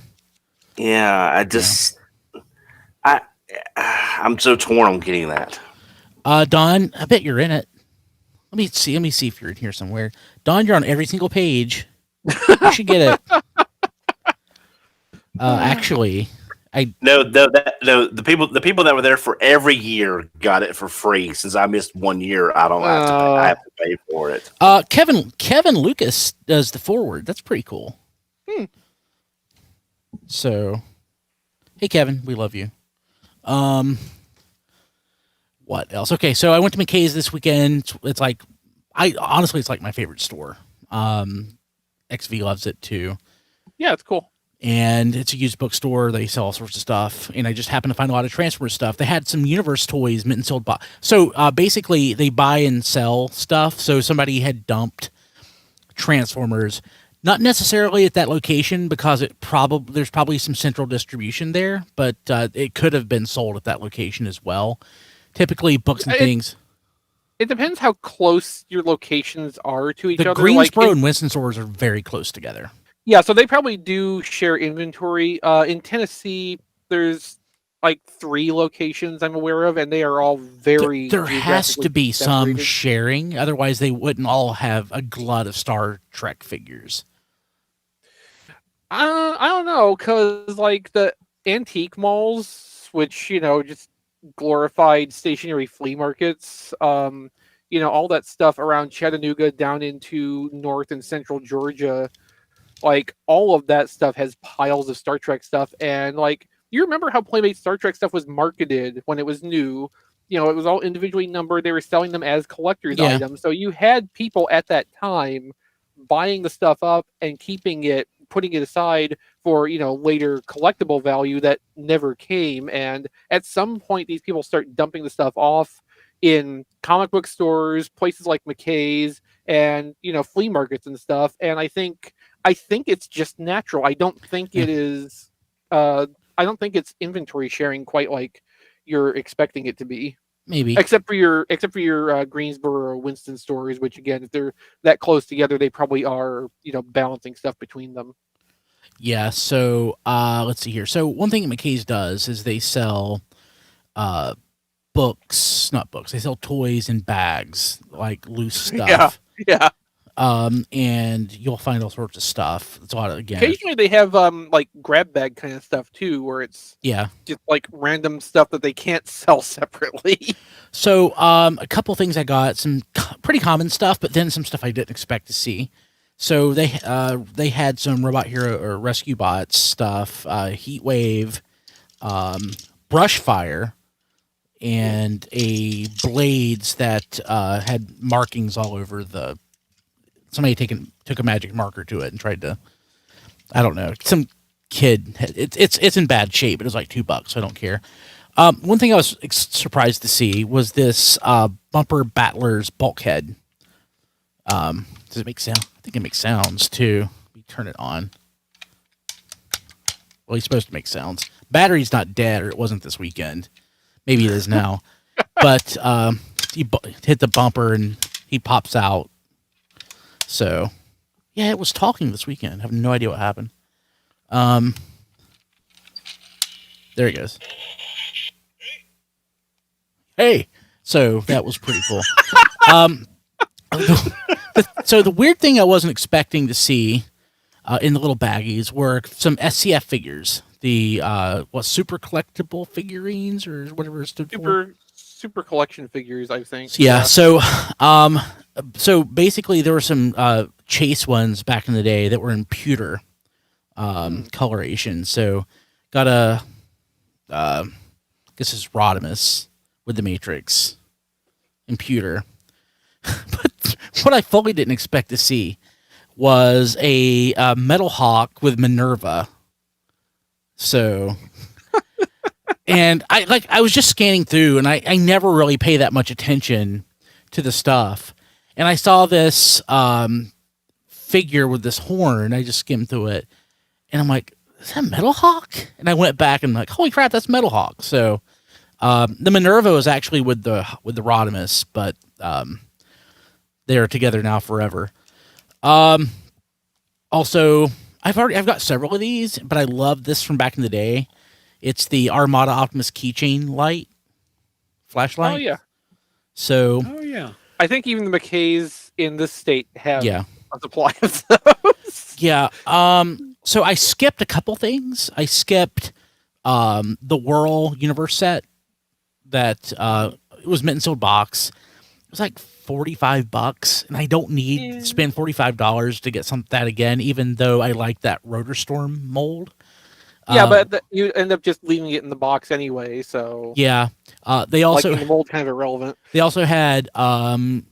Yeah, I'm so torn on getting that. Don, I bet you're in it. Let me see if you're in here somewhere. Don, you're on every single page. You should get it. Actually, No. The people that were there for every year got it for free. Since I missed 1 year, I don't have to pay. I have to pay for it. Kevin Lucas does the forward. That's pretty cool. So, hey Kevin, we love you. What else? Okay, so I went to McKay's this weekend. It's like it's like my favorite store. Exvee loves it too. Yeah, it's cool. And it's a used bookstore. They sell all sorts of stuff. And I just happened to find a lot of Transformers stuff. They had some Universe toys, mint and sold. So basically, they buy and sell stuff. So somebody had dumped Transformers, not necessarily at that location, because there's probably some central distribution there, but it could have been sold at that location as well. Typically, books and things. It depends how close your locations are to each other. The Greensboro and Winston stores are very close together. Yeah, so they probably do share inventory. In Tennessee, there's like 3 locations I'm aware of, and they are all very. There has to be some separated. sharing, otherwise they wouldn't all have a glut of Star Trek figures. I don't know, because like the antique malls, which just glorified stationary flea markets, all that stuff around Chattanooga down into North and Central Georgia. Like, all of that stuff has piles of Star Trek stuff. And, like, you remember how Playmate Star Trek stuff was marketed when it was new? It was all individually numbered. They were selling them as collector's items. So you had people at that time buying the stuff up and keeping it, putting it aside for, later collectible value that never came. And at some point, these people start dumping the stuff off in comic book stores, places like McKay's, and, flea markets and stuff. And I think it's just natural. I don't think it is. I don't think it's inventory sharing quite like you're expecting it to be. Maybe, except for your Greensboro or Winston stores, which again, if they're that close together, they probably are balancing stuff between them. Yeah. So let's see here. So one thing that McKay's does is they sell books, not books. They sell toys in bags, like loose stuff. Yeah. And you'll find all sorts of stuff. It's a lot of, again. Occasionally they have like grab bag kind of stuff too, where it's just like random stuff that they can't sell separately. So a couple things I got, some pretty common stuff, but then some stuff I didn't expect to see. So they had some Robot Hero or Rescue Bots stuff, Heat Wave, Brush Fire, and a Blades that had markings all over the. Somebody took a magic marker to it and tried to, I don't know, some kid. It's in bad shape. It was like $2, so I don't care. One thing I was surprised to see was this Bumper Battlers bulkhead. Does it make sound? I think it makes sounds too. Let me turn it on. Well, he's supposed to make sounds. Battery's not dead, or it wasn't this weekend. Maybe it is now. But he hit the bumper and he pops out. So, yeah, it was talking this weekend. I have no idea what happened. There he goes. Hey, so that was pretty cool. So the weird thing I wasn't expecting to see in the little baggies were some SCF figures. The super collectible figurines or whatever it stood for. Super collection figures, I think. Yeah. So basically there were some chase ones back in the day that were in pewter coloration. So got a I guess it's Rodimus with the Matrix in pewter. But what I fully didn't expect to see was a Metal Hawk with Minerva. So, and I was just scanning through, and I never really pay that much attention to the stuff. And I saw this figure with this horn. I just skimmed through it, and I'm like, "Is that Metal Hawk?" And I went back and I'm like, "Holy crap, that's Metal Hawk!" So, the Minerva was actually with the Rodimus, but they're together now forever. Also, I've got several of these, but I love this from back in the day. It's the Armada Optimus keychain light flashlight. Oh yeah. So. Oh yeah. I think even the McKays in this state have a supply of those. Yeah. So I skipped a couple things. I skipped the Whirl Universe set that it was mint and sold box. It was like $45, and I don't need to spend $45 to get that again, even though I like that Rotor Storm mold. Yeah, but you end up just leaving it in the box anyway. So yeah, they also the mold kind of irrelevant. They also had Armada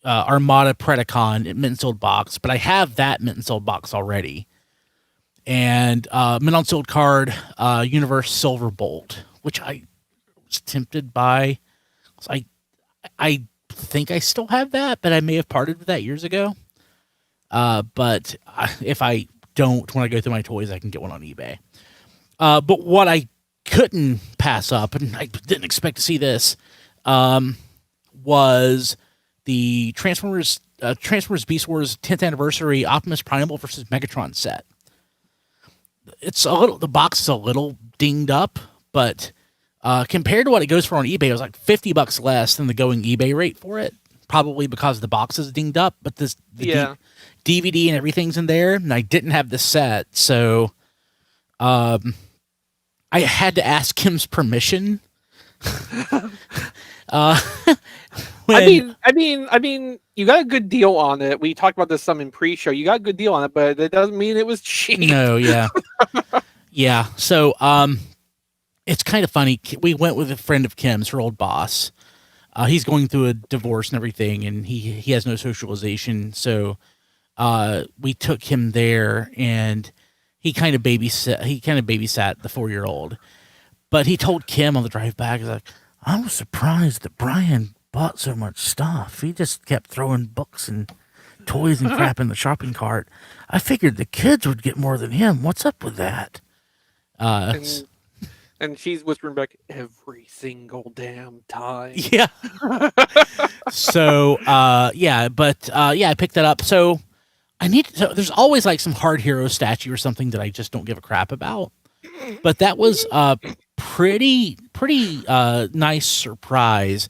Predacon mint and sold box, but I have that mint and sold box already. And mint and sold card Universe Silver Bolt, which I was tempted by. I think I still have that, but I may have parted with that years ago. But if I don't, when I go through my toys, I can get one on eBay. But what I couldn't pass up, and I didn't expect to see this, was the Transformers Beast Wars 10th Anniversary Optimus Primal versus Megatron set. The box is a little dinged up, but compared to what it goes for on eBay, it was like $50 less than the going eBay rate for it. Probably because the box is dinged up, but the DVD and everything's in there, and I didn't have the set, so I had to ask Kim's permission. I mean, you got a good deal on it. We talked about this some in pre-show. You got a good deal on it, but it doesn't mean it was cheap. No, yeah, yeah. So, it's kind of funny. We went with a friend of Kim's, her old boss. He's going through a divorce and everything, and he has no socialization. So, we took him there, and he kind of babysat the 4-year-old. But he told Kim on the drive back, he's like, I was surprised that Brian bought so much stuff. He just kept throwing books and toys and crap in the shopping cart. I figured the kids would get more than him. What's up with that? And she's whispering back every single damn time. Yeah. So, I picked that up. So there's always like some hard hero statue or something that I just don't give a crap about. But that was a pretty nice surprise.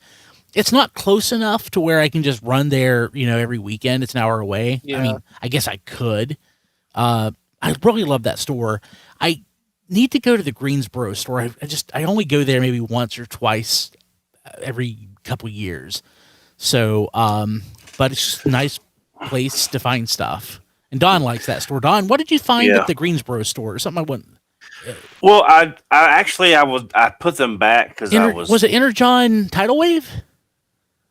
It's not close enough to where I can just run there, every weekend. It's an hour away. Yeah. I mean, I guess I could. I really love that store. I need to go to the Greensboro store. I only go there maybe once or twice every couple years. So, but it's just a nice place to find stuff. And Don likes that store. Don, what did you find at the Greensboro store? Something I wouldn't. Well, I put them back because was it Energon Tidal Wave?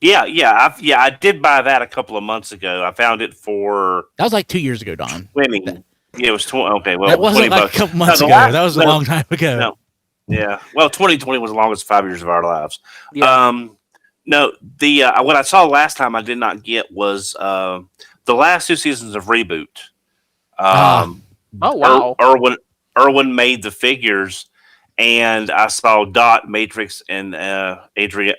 Yeah, I did buy that a couple of months ago. I found it for that was like 2 years ago, Don. Winning. Yeah, it was 20. Okay, well, that wasn't like a couple months ago. That was a long time ago. No. Yeah, well, 2020 was the longest 5 years of our lives. Yeah. No, the what I saw last time I did not get was the last 2 seasons of Reboot. Oh wow. Irwin made the figures, and I saw Dot, Matrix, and Adria.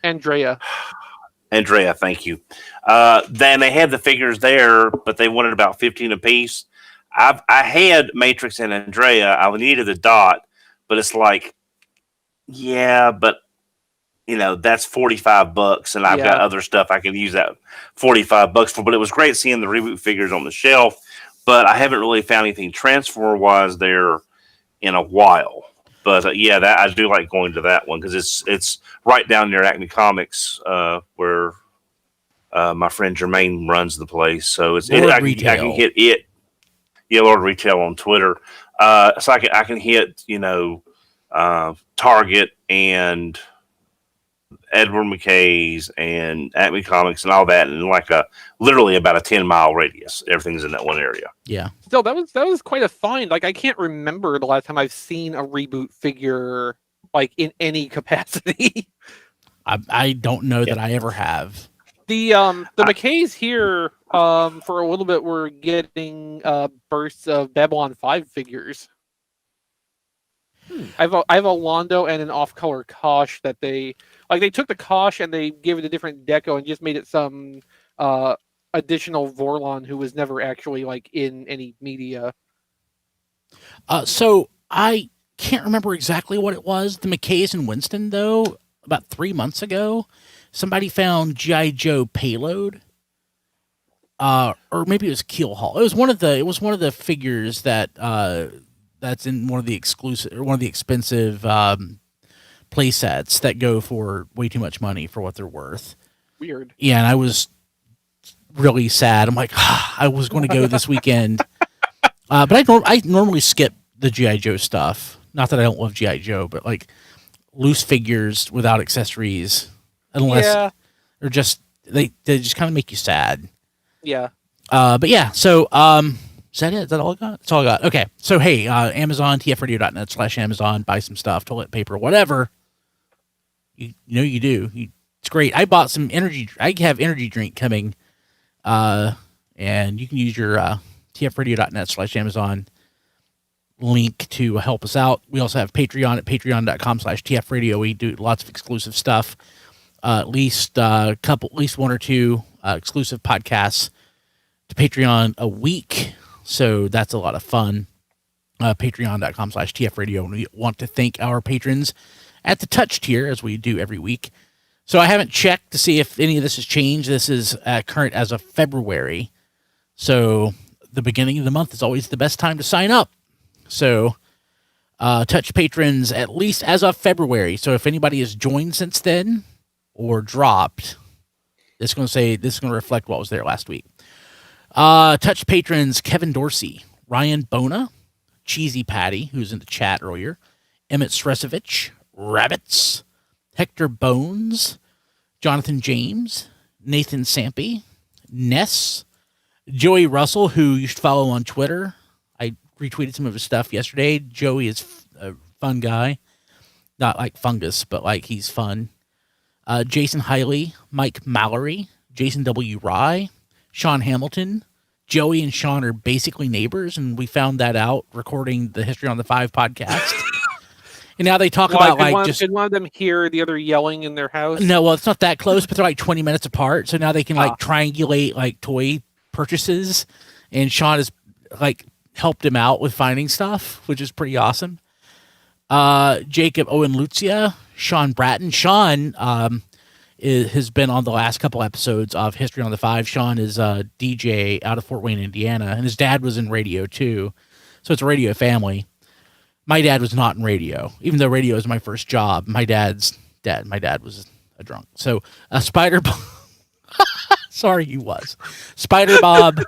Andrea. Andrea, thank you. Then they had the figures there, but they wanted about 15 apiece. I had Matrix and Andrea. I needed the Dot, but it's like, yeah, but that's $45, and I've got other stuff I can use that $45 for. But it was great seeing the Reboot figures on the shelf, but I haven't really found anything transfer wise there in a while. But yeah, that I do like going to that one because it's right down near Acme Comics, where my friend Jermaine runs the place. So I can hit it. Yeah, Lord Retail on Twitter. So I can hit Target and Edward McKay's and Acme Comics and all that, and literally about a 10-mile radius. Everything's in that one area. Yeah. Still, that was quite a find. Like, I can't remember the last time I've seen a Reboot figure like in any capacity. I don't know that I ever have. The McKays here for a little bit were getting bursts of Babylon 5 figures. I have a Londo and an off-color Kosh that they took the Kosh and they gave it a different deco and just made it some additional Vorlon who was never actually in any media. So I can't remember exactly what it was. The McKays in Winston, though, about 3 months ago, somebody found G.I. Joe Payload. Or maybe it was Keel Hall. It was one of the figures that that's in one of the expensive play sets that go for way too much money for what they're worth. Weird. Yeah, and I was really sad. I'm like, I was going to go this weekend, but I normally skip the G.I. Joe stuff. Not that I don't love G.I. Joe, but loose figures without accessories, unless they're just they just kind of make you sad. Yeah. But yeah, so is that it? Is that all I got? That's all I got. Okay. So, hey, Amazon, tfradio.net/Amazon, buy some stuff, toilet paper, whatever. You do. It's great. I bought some energy. I have energy drink coming. And you can use your tfradio.net/Amazon link to help us out. We also have Patreon at patreon.com/tfradio. We do lots of exclusive stuff. At least one or two exclusive podcasts to Patreon a week. So that's a lot of fun. Patreon.com/tfradio. And we want to thank our patrons at the touch tier, as we do every week. So I haven't checked to see if any of this has changed. This is current as of February. So the beginning of the month is always the best time to sign up. So touch patrons at least as of February. So if anybody has joined since then or dropped, it's going to reflect what was there last week. Touch patrons Kevin Dorsey, Ryan Bona, Cheesy Patty, who's in the chat earlier, Emmett Stresovich, Rabbits, Hector Bones, Jonathan James, Nathan Sampy, Ness, Joey Russell, who you should follow on Twitter. I retweeted some of his stuff yesterday. Joey is a fun guy. Not like fungus, but he's fun. Jason Hiley, Mike Mallory, Jason W. Rye, Sean Hamilton. Joey and Sean are basically neighbors, and we found that out recording the History on the Five podcast. And now they talk about did one of them hear the other yelling in their house? No, well, it's not that close, but they're 20 minutes apart. So now they can triangulate toy purchases, and Sean has helped him out with finding stuff, which is pretty awesome. Jacob Owen Lucia, Sean Bratton. Sean has been on the last couple episodes of History on the Five. Sean is a DJ out of Fort Wayne, Indiana, and his dad was in radio too. So it's a radio family. My dad was not in radio, even though radio is my first job. My dad was a drunk. So Spider Bob, sorry, he was Spider Bob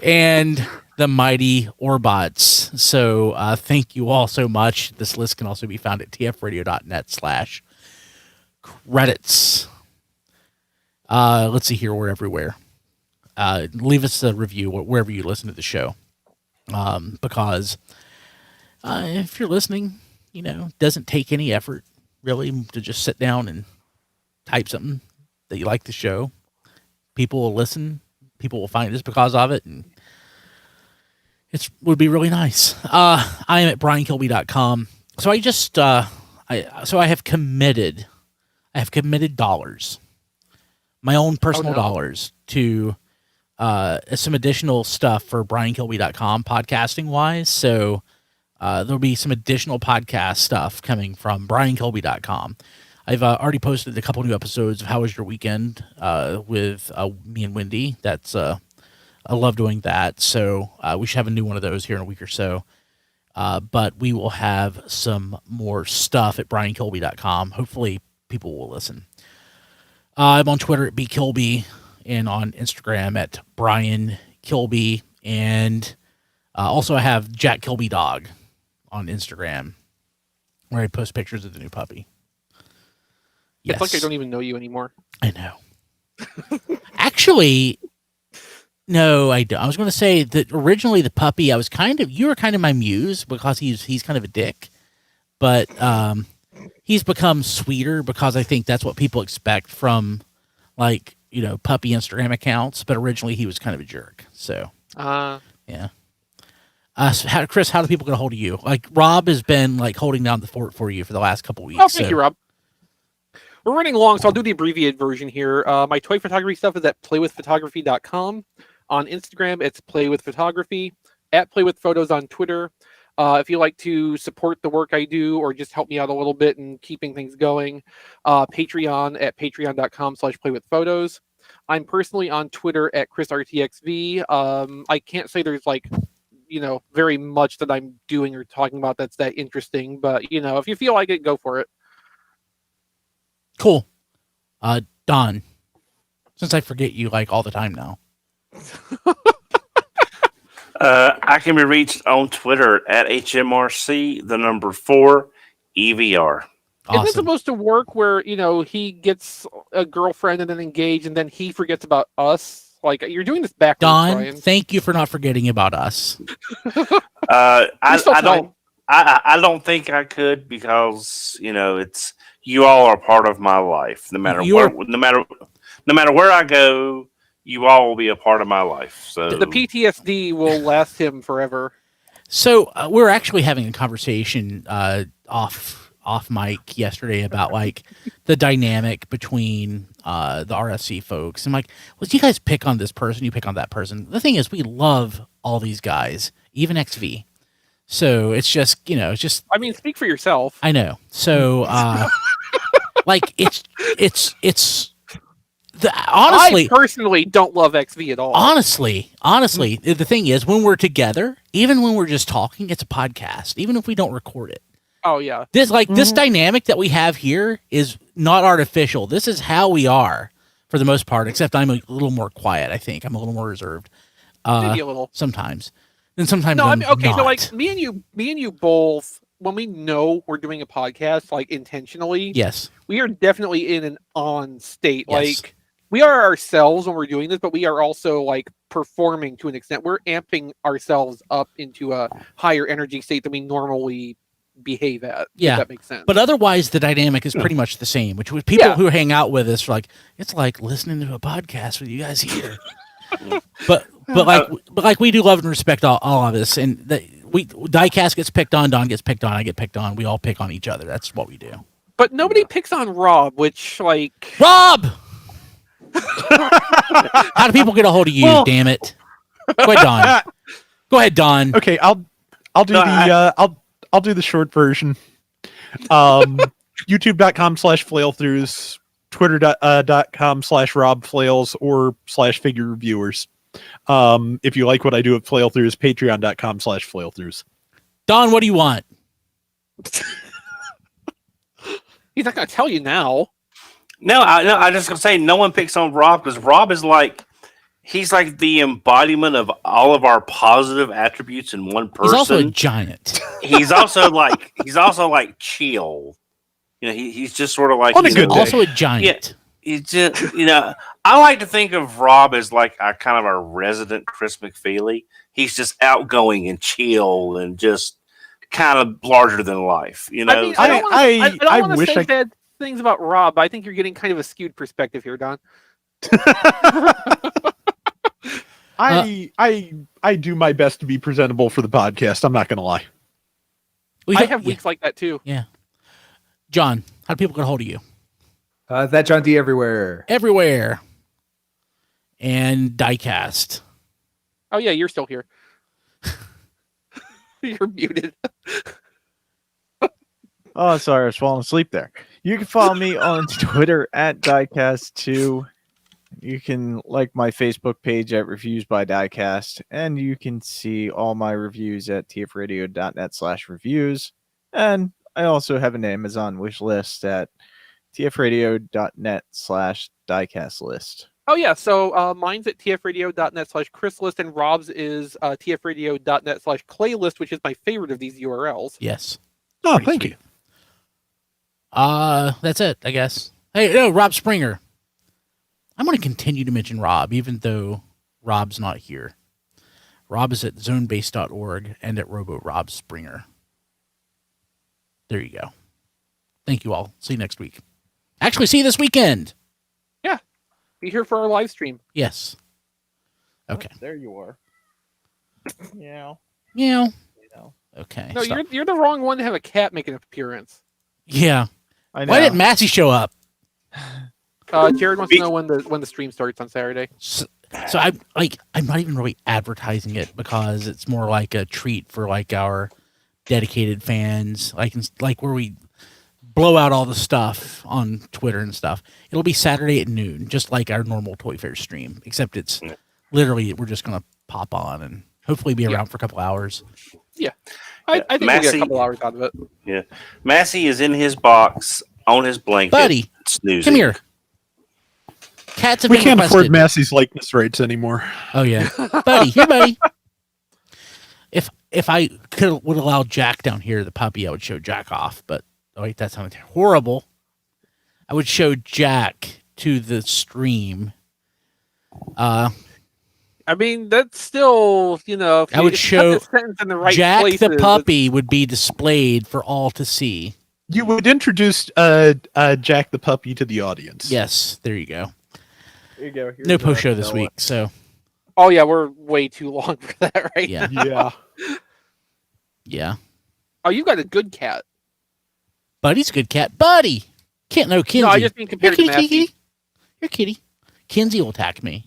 and the Mighty Orbots. So thank you all so much. This list can also be found at tfradio.net/credits. Let's see here. We're everywhere. Leave us a review wherever you listen to the show. Because if you're listening, doesn't take any effort really to just sit down and type something that you like the show. People will listen. People will find us because of it, and it would be really nice. I am at briankilby.com. So I just I have committed dollars, my own personal dollars, to some additional stuff for briankilby.com podcasting wise. So there'll be some additional podcast stuff coming from briankilby.com. I've already posted a couple new episodes of How Was Your Weekend with me and Wendy. That's I love doing that. So we should have a new one of those here in a week or so. But we will have some more stuff at briankilby.com. Hopefully people will listen. I'm on Twitter at bkilby and on Instagram at Brian Kilby. And also I have Jack Kilby Dog on Instagram where I post pictures of the new puppy. Yes. It's like I don't even know you anymore. I know. Actually, no, I don't. I was going to say that originally the puppy, you were kind of my muse because he's kind of a dick, but he's become sweeter because I think that's what people expect from puppy Instagram accounts. But originally he was kind of a jerk. So, yeah. So Chris, how do people get a hold of you? Like Rob has been holding down the fort for you for the last couple weeks. Oh, thank you, Rob. We're running long, so I'll do the abbreviated version here. My toy photography stuff is at playwithphotography.com. On Instagram, it's playwithphotography. At playwithphotos on Twitter. If you like to support the work I do or just help me out a little bit in keeping things going, Patreon at patreon.com/playwithphotos. I'm personally on Twitter at ChrisRTXV. I can't say there's very much that I'm doing or talking about that's that interesting, but if you feel like it, go for it. Cool. Don, since I forget you all the time now. I can be reached on Twitter at HMRC4EVR. Awesome. Is this supposed to work where, he gets a girlfriend and then engaged and then he forgets about us? You're doing this backwards, Don, Brian. thank you for not forgetting about us. I don't think I could because, it's you all are part of my life. No matter where I go, you all will be a part of my life. So the PTSD will last him forever. So we're actually having a conversation off mic yesterday about the dynamic between the RSC folks. I'm like, well, you guys pick on this person, you pick on that person. The thing is, we love all these guys, even Exvee. So it's just, I mean, speak for yourself. I know. So honestly, I personally don't love Exvee at all. Honestly, the thing is, when we're together, even when we're just talking, it's a podcast, even if we don't record it. Oh yeah. This this dynamic that we have here is not artificial. This is how we are for the most part, except I'm a little more quiet, I think. I'm a little more reserved. Maybe a little. Sometimes. And sometimes no, I'm okay, not. so me and you both, when we know we're doing a podcast intentionally, yes, we are definitely in an on state. Yes. We are ourselves when we're doing this, but we are also performing to an extent. We're amping ourselves up into a higher energy state than we normally behave at. Yeah, if that makes sense. But otherwise, the dynamic is pretty much the same. Which with people who hang out with us, it's like listening to a podcast with you guys here. but we do love and respect all of us, and Diecast gets picked on, Don gets picked on, I get picked on. We all pick on each other. That's what we do. But nobody picks on Rob, which Rob. How do people get a hold of you? Damn it! Go ahead, Don. Okay, I'll do I'll do the short version. YouTube.com/flailthroughs, Twitter.com/robflails or /figure reviewers. If you like what I do at Flailthroughs, Patreon.com/flailthroughs. Don, what do you want? He's not going to tell you now. No, I just gonna say no one picks on Rob because Rob is he's the embodiment of all of our positive attributes in one person. He's also a giant. He's also chill. He's just sort of also a giant. Yeah, he's just I like to think of Rob as a kind of a resident Chris McFeely. He's just outgoing and chill and just kind of larger than life. I mean, I wish things about Rob. I think you're getting kind of a skewed perspective here, Don. I do my best to be presentable for the podcast. I'm not going to lie. I have weeks like that too. Yeah. John, how do people get a hold of you? That John D everywhere. Everywhere. And Diecast. Oh yeah, you're still here. You're muted. Oh, sorry, I was falling asleep there. You can follow me on Twitter at Diecast2. You can like my Facebook page at Reviews by Diecast, and you can see all my reviews at tfradio.net/reviews. And I also have an Amazon wish list at tfradio.net/diecast list. Oh yeah, so mine's at tfradio.net/chrislist, and Rob's is tfradio.net/claylist, which is my favorite of these URLs. Yes. Oh, Pretty thank sweet. you. That's it, I guess. Hey, no, Rob Springer. I'm going to continue to mention Rob, even though Rob's not here. Rob is at zonebase.org and at RoboRob Springer. There you go. Thank you all. See you next week. Actually, see you this weekend. Yeah. Be here for our live stream. Yes. Okay. Oh, there you are. Yeah. Yeah. know. Okay. No, stop. you're the wrong one to have a cat make an appearance. Yeah. I know. Why didn't Massey show up? Jared wants to know when the stream starts on Saturday. So I'm not even really advertising it because it's more like a treat for like our dedicated fans, like where we blow out all the stuff on Twitter and stuff. It'll be Saturday at noon, just like our normal Toy Fair stream, except it's literally we're just gonna pop on and hopefully be around for a couple hours. Yeah, I think we'll get a couple hours out of it. Yeah, Massey is in his box on his blanket, Buddy, snoozing. come here. Cats have We been can't requested. afford Massey's likeness rights anymore. Oh yeah, buddy, here, buddy. If I would allow Jack down here, the puppy, I would show Jack off. But oh wait, that sounded horrible. I would show Jack to the stream. I mean, that's still, if I would if you put show the sentence in the right Jack places, the puppy would be displayed for all to see. You would introduce Jack the puppy to the audience. Yes, there you go. There you go. Here's No what post I show this know. week, so Oh yeah, we're way too long for that, right? yeah, Yeah. yeah. Oh, you got a good cat. Buddy's a good cat. Buddy, can't know Kinsey. No, I just mean compared to Here, Massey. kitty. Here, kitty. Kinsey will attack me.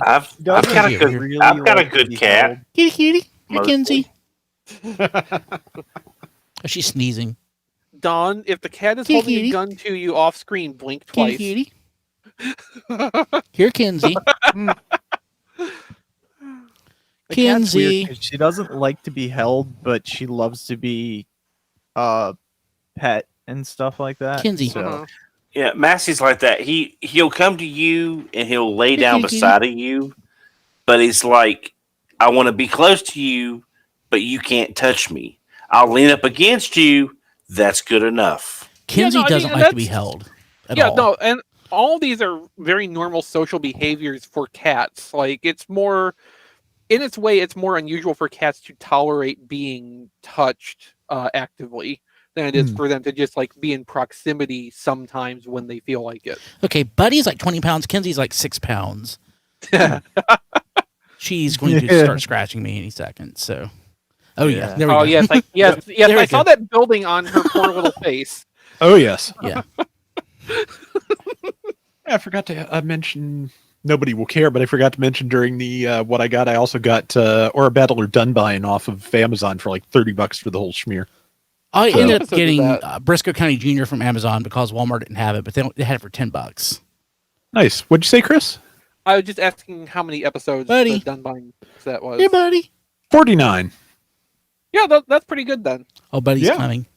I've got a Here, good here. Really I've got a like to good be cat. held. Kitty, kitty. Here, Mostly. Kinsey. Oh, she's sneezing. Don, if the cat is Kitty, holding kitty. a gun to you off screen, blink Kitty, twice. kitty. Here, Kinsey. The cat's weird Kinsey. 'cause she doesn't like to be held, but she loves to be pet and stuff like that. Kinsey. So, Uh-huh. Yeah, Massey's like that. He'll come to you and he'll lay down beside of you, but he's like, I want to be close to you, but you can't touch me. I'll lean up against you. That's good enough. Kinsey no, I mean, doesn't like to be held at Yeah, all. no, and all these are very normal social behaviors for cats. Like, it's more, in its way, it's more unusual for cats to tolerate being touched actively than it is for them to just like be in proximity sometimes when they feel like it. Okay, Buddy's like 20 pounds. Kinsey's like 6 pounds. She's going to start scratching me any second. So, oh yeah, there we Oh go. yes, yes, There we I saw go. that building on her poor little face. Oh yes. Yeah. I forgot to mention. Nobody will care, but I forgot to mention during the what I got. I also got Or a Battle or Done Buying off of Amazon for like $30 for the whole schmear. I ended up episode getting is that? Briscoe County Jr. from Amazon because Walmart didn't have it, but they had it for $10. Nice. What'd you say, Chris? I was just asking how many episodes Buddy. the Dunbine set was. Hey, Buddy. 49. Yeah, that's pretty good then. Oh, Buddy's Yeah. coming.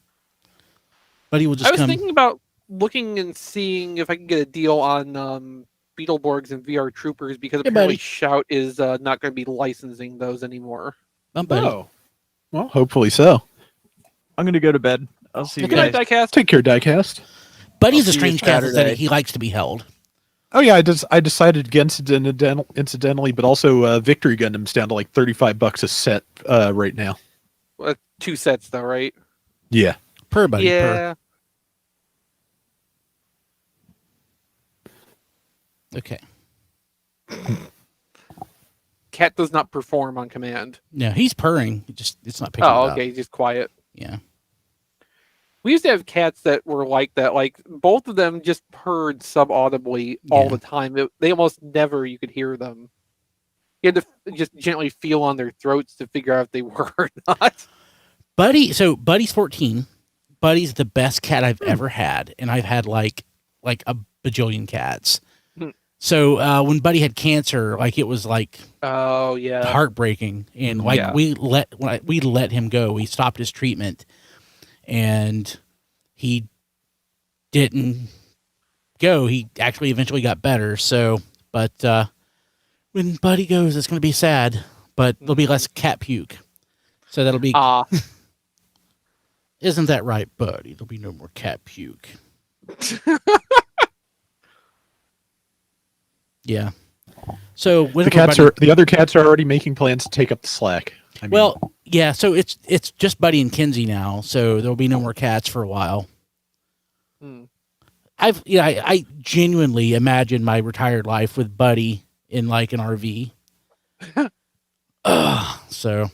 Buddy will I just was come. thinking about looking and seeing if I can get a deal on Beetleborgs and VR Troopers because Hey, apparently buddy. Shout is not going to be licensing those anymore. Buddy. Oh. Well, hopefully so. I'm gonna go to bed. I'll see you Good night, guys. Diecast. Take care, Diecast. Buddy's I'll a see you strange cat that Saturday. he likes to be held. Oh yeah, I decided against it incidentally, but also Victory Gundam's down to like $35 a set right now. 2 sets though, right? Yeah. Per Buddy. Per. Yeah. Okay. Cat does not perform on command. No, he's purring. It's not picking Oh, it up. okay, he's just quiet. Yeah. We used to have cats that were like that. Like both of them just purred subaudibly all the time. They almost never you could hear them. You had to just gently feel on their throats to figure out if they were or not. Buddy's 14. Buddy's the best cat I've ever had, and I've had like a bajillion cats. So when Buddy had cancer, like it was like oh yeah, heartbreaking, and like we let him go. We stopped his treatment, and he didn't go. He actually eventually got better. So, but when Buddy goes, it's going to be sad, but there'll be less cat puke. So that'll be. Isn't that right, Buddy? There'll be no more cat puke. Yeah. So the other cats are already making plans to take up the slack. I mean, yeah. So it's just Buddy and Kinsey now. So there'll be no more cats for a while. I genuinely imagine my retired life with Buddy in like an RV. So.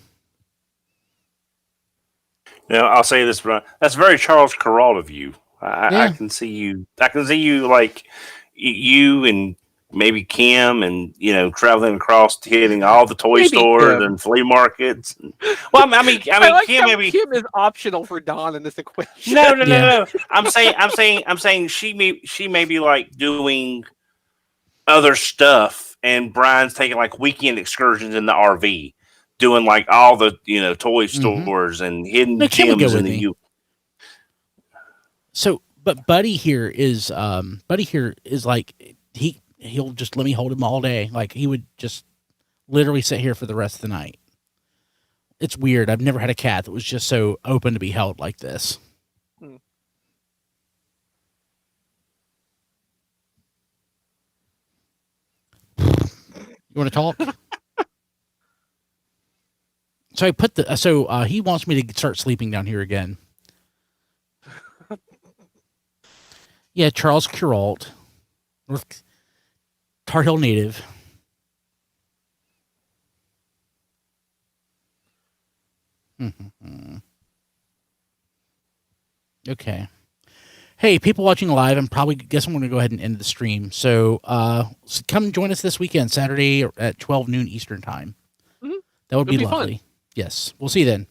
Now I'll say this, but that's very Charles Kuralt of you. I can see you. I can see you like you and maybe Kim, and traveling across, hitting all the toy stores and flea markets. Well, I mean, like Kim maybe Kim is optional for Don in this equation. No. I'm saying she may be like doing other stuff, and Brian's taking like weekend excursions in the RV, doing like all the toy stores and hidden gems in the U. So, but Buddy here is like he'll just let me hold him all day. Like he would just literally sit here for the rest of the night. It's weird. I've never had a cat that was just so open to be held like this. You want to talk? So I put he wants me to start sleeping down here again. Yeah, Charles Kuralt, North Tar Heel native. Okay. Hey, people watching live, I'm going to go ahead and end the stream. So come join us this weekend, Saturday at 12 noon Eastern time. That would be lovely. Fun. Yes. We'll see you then.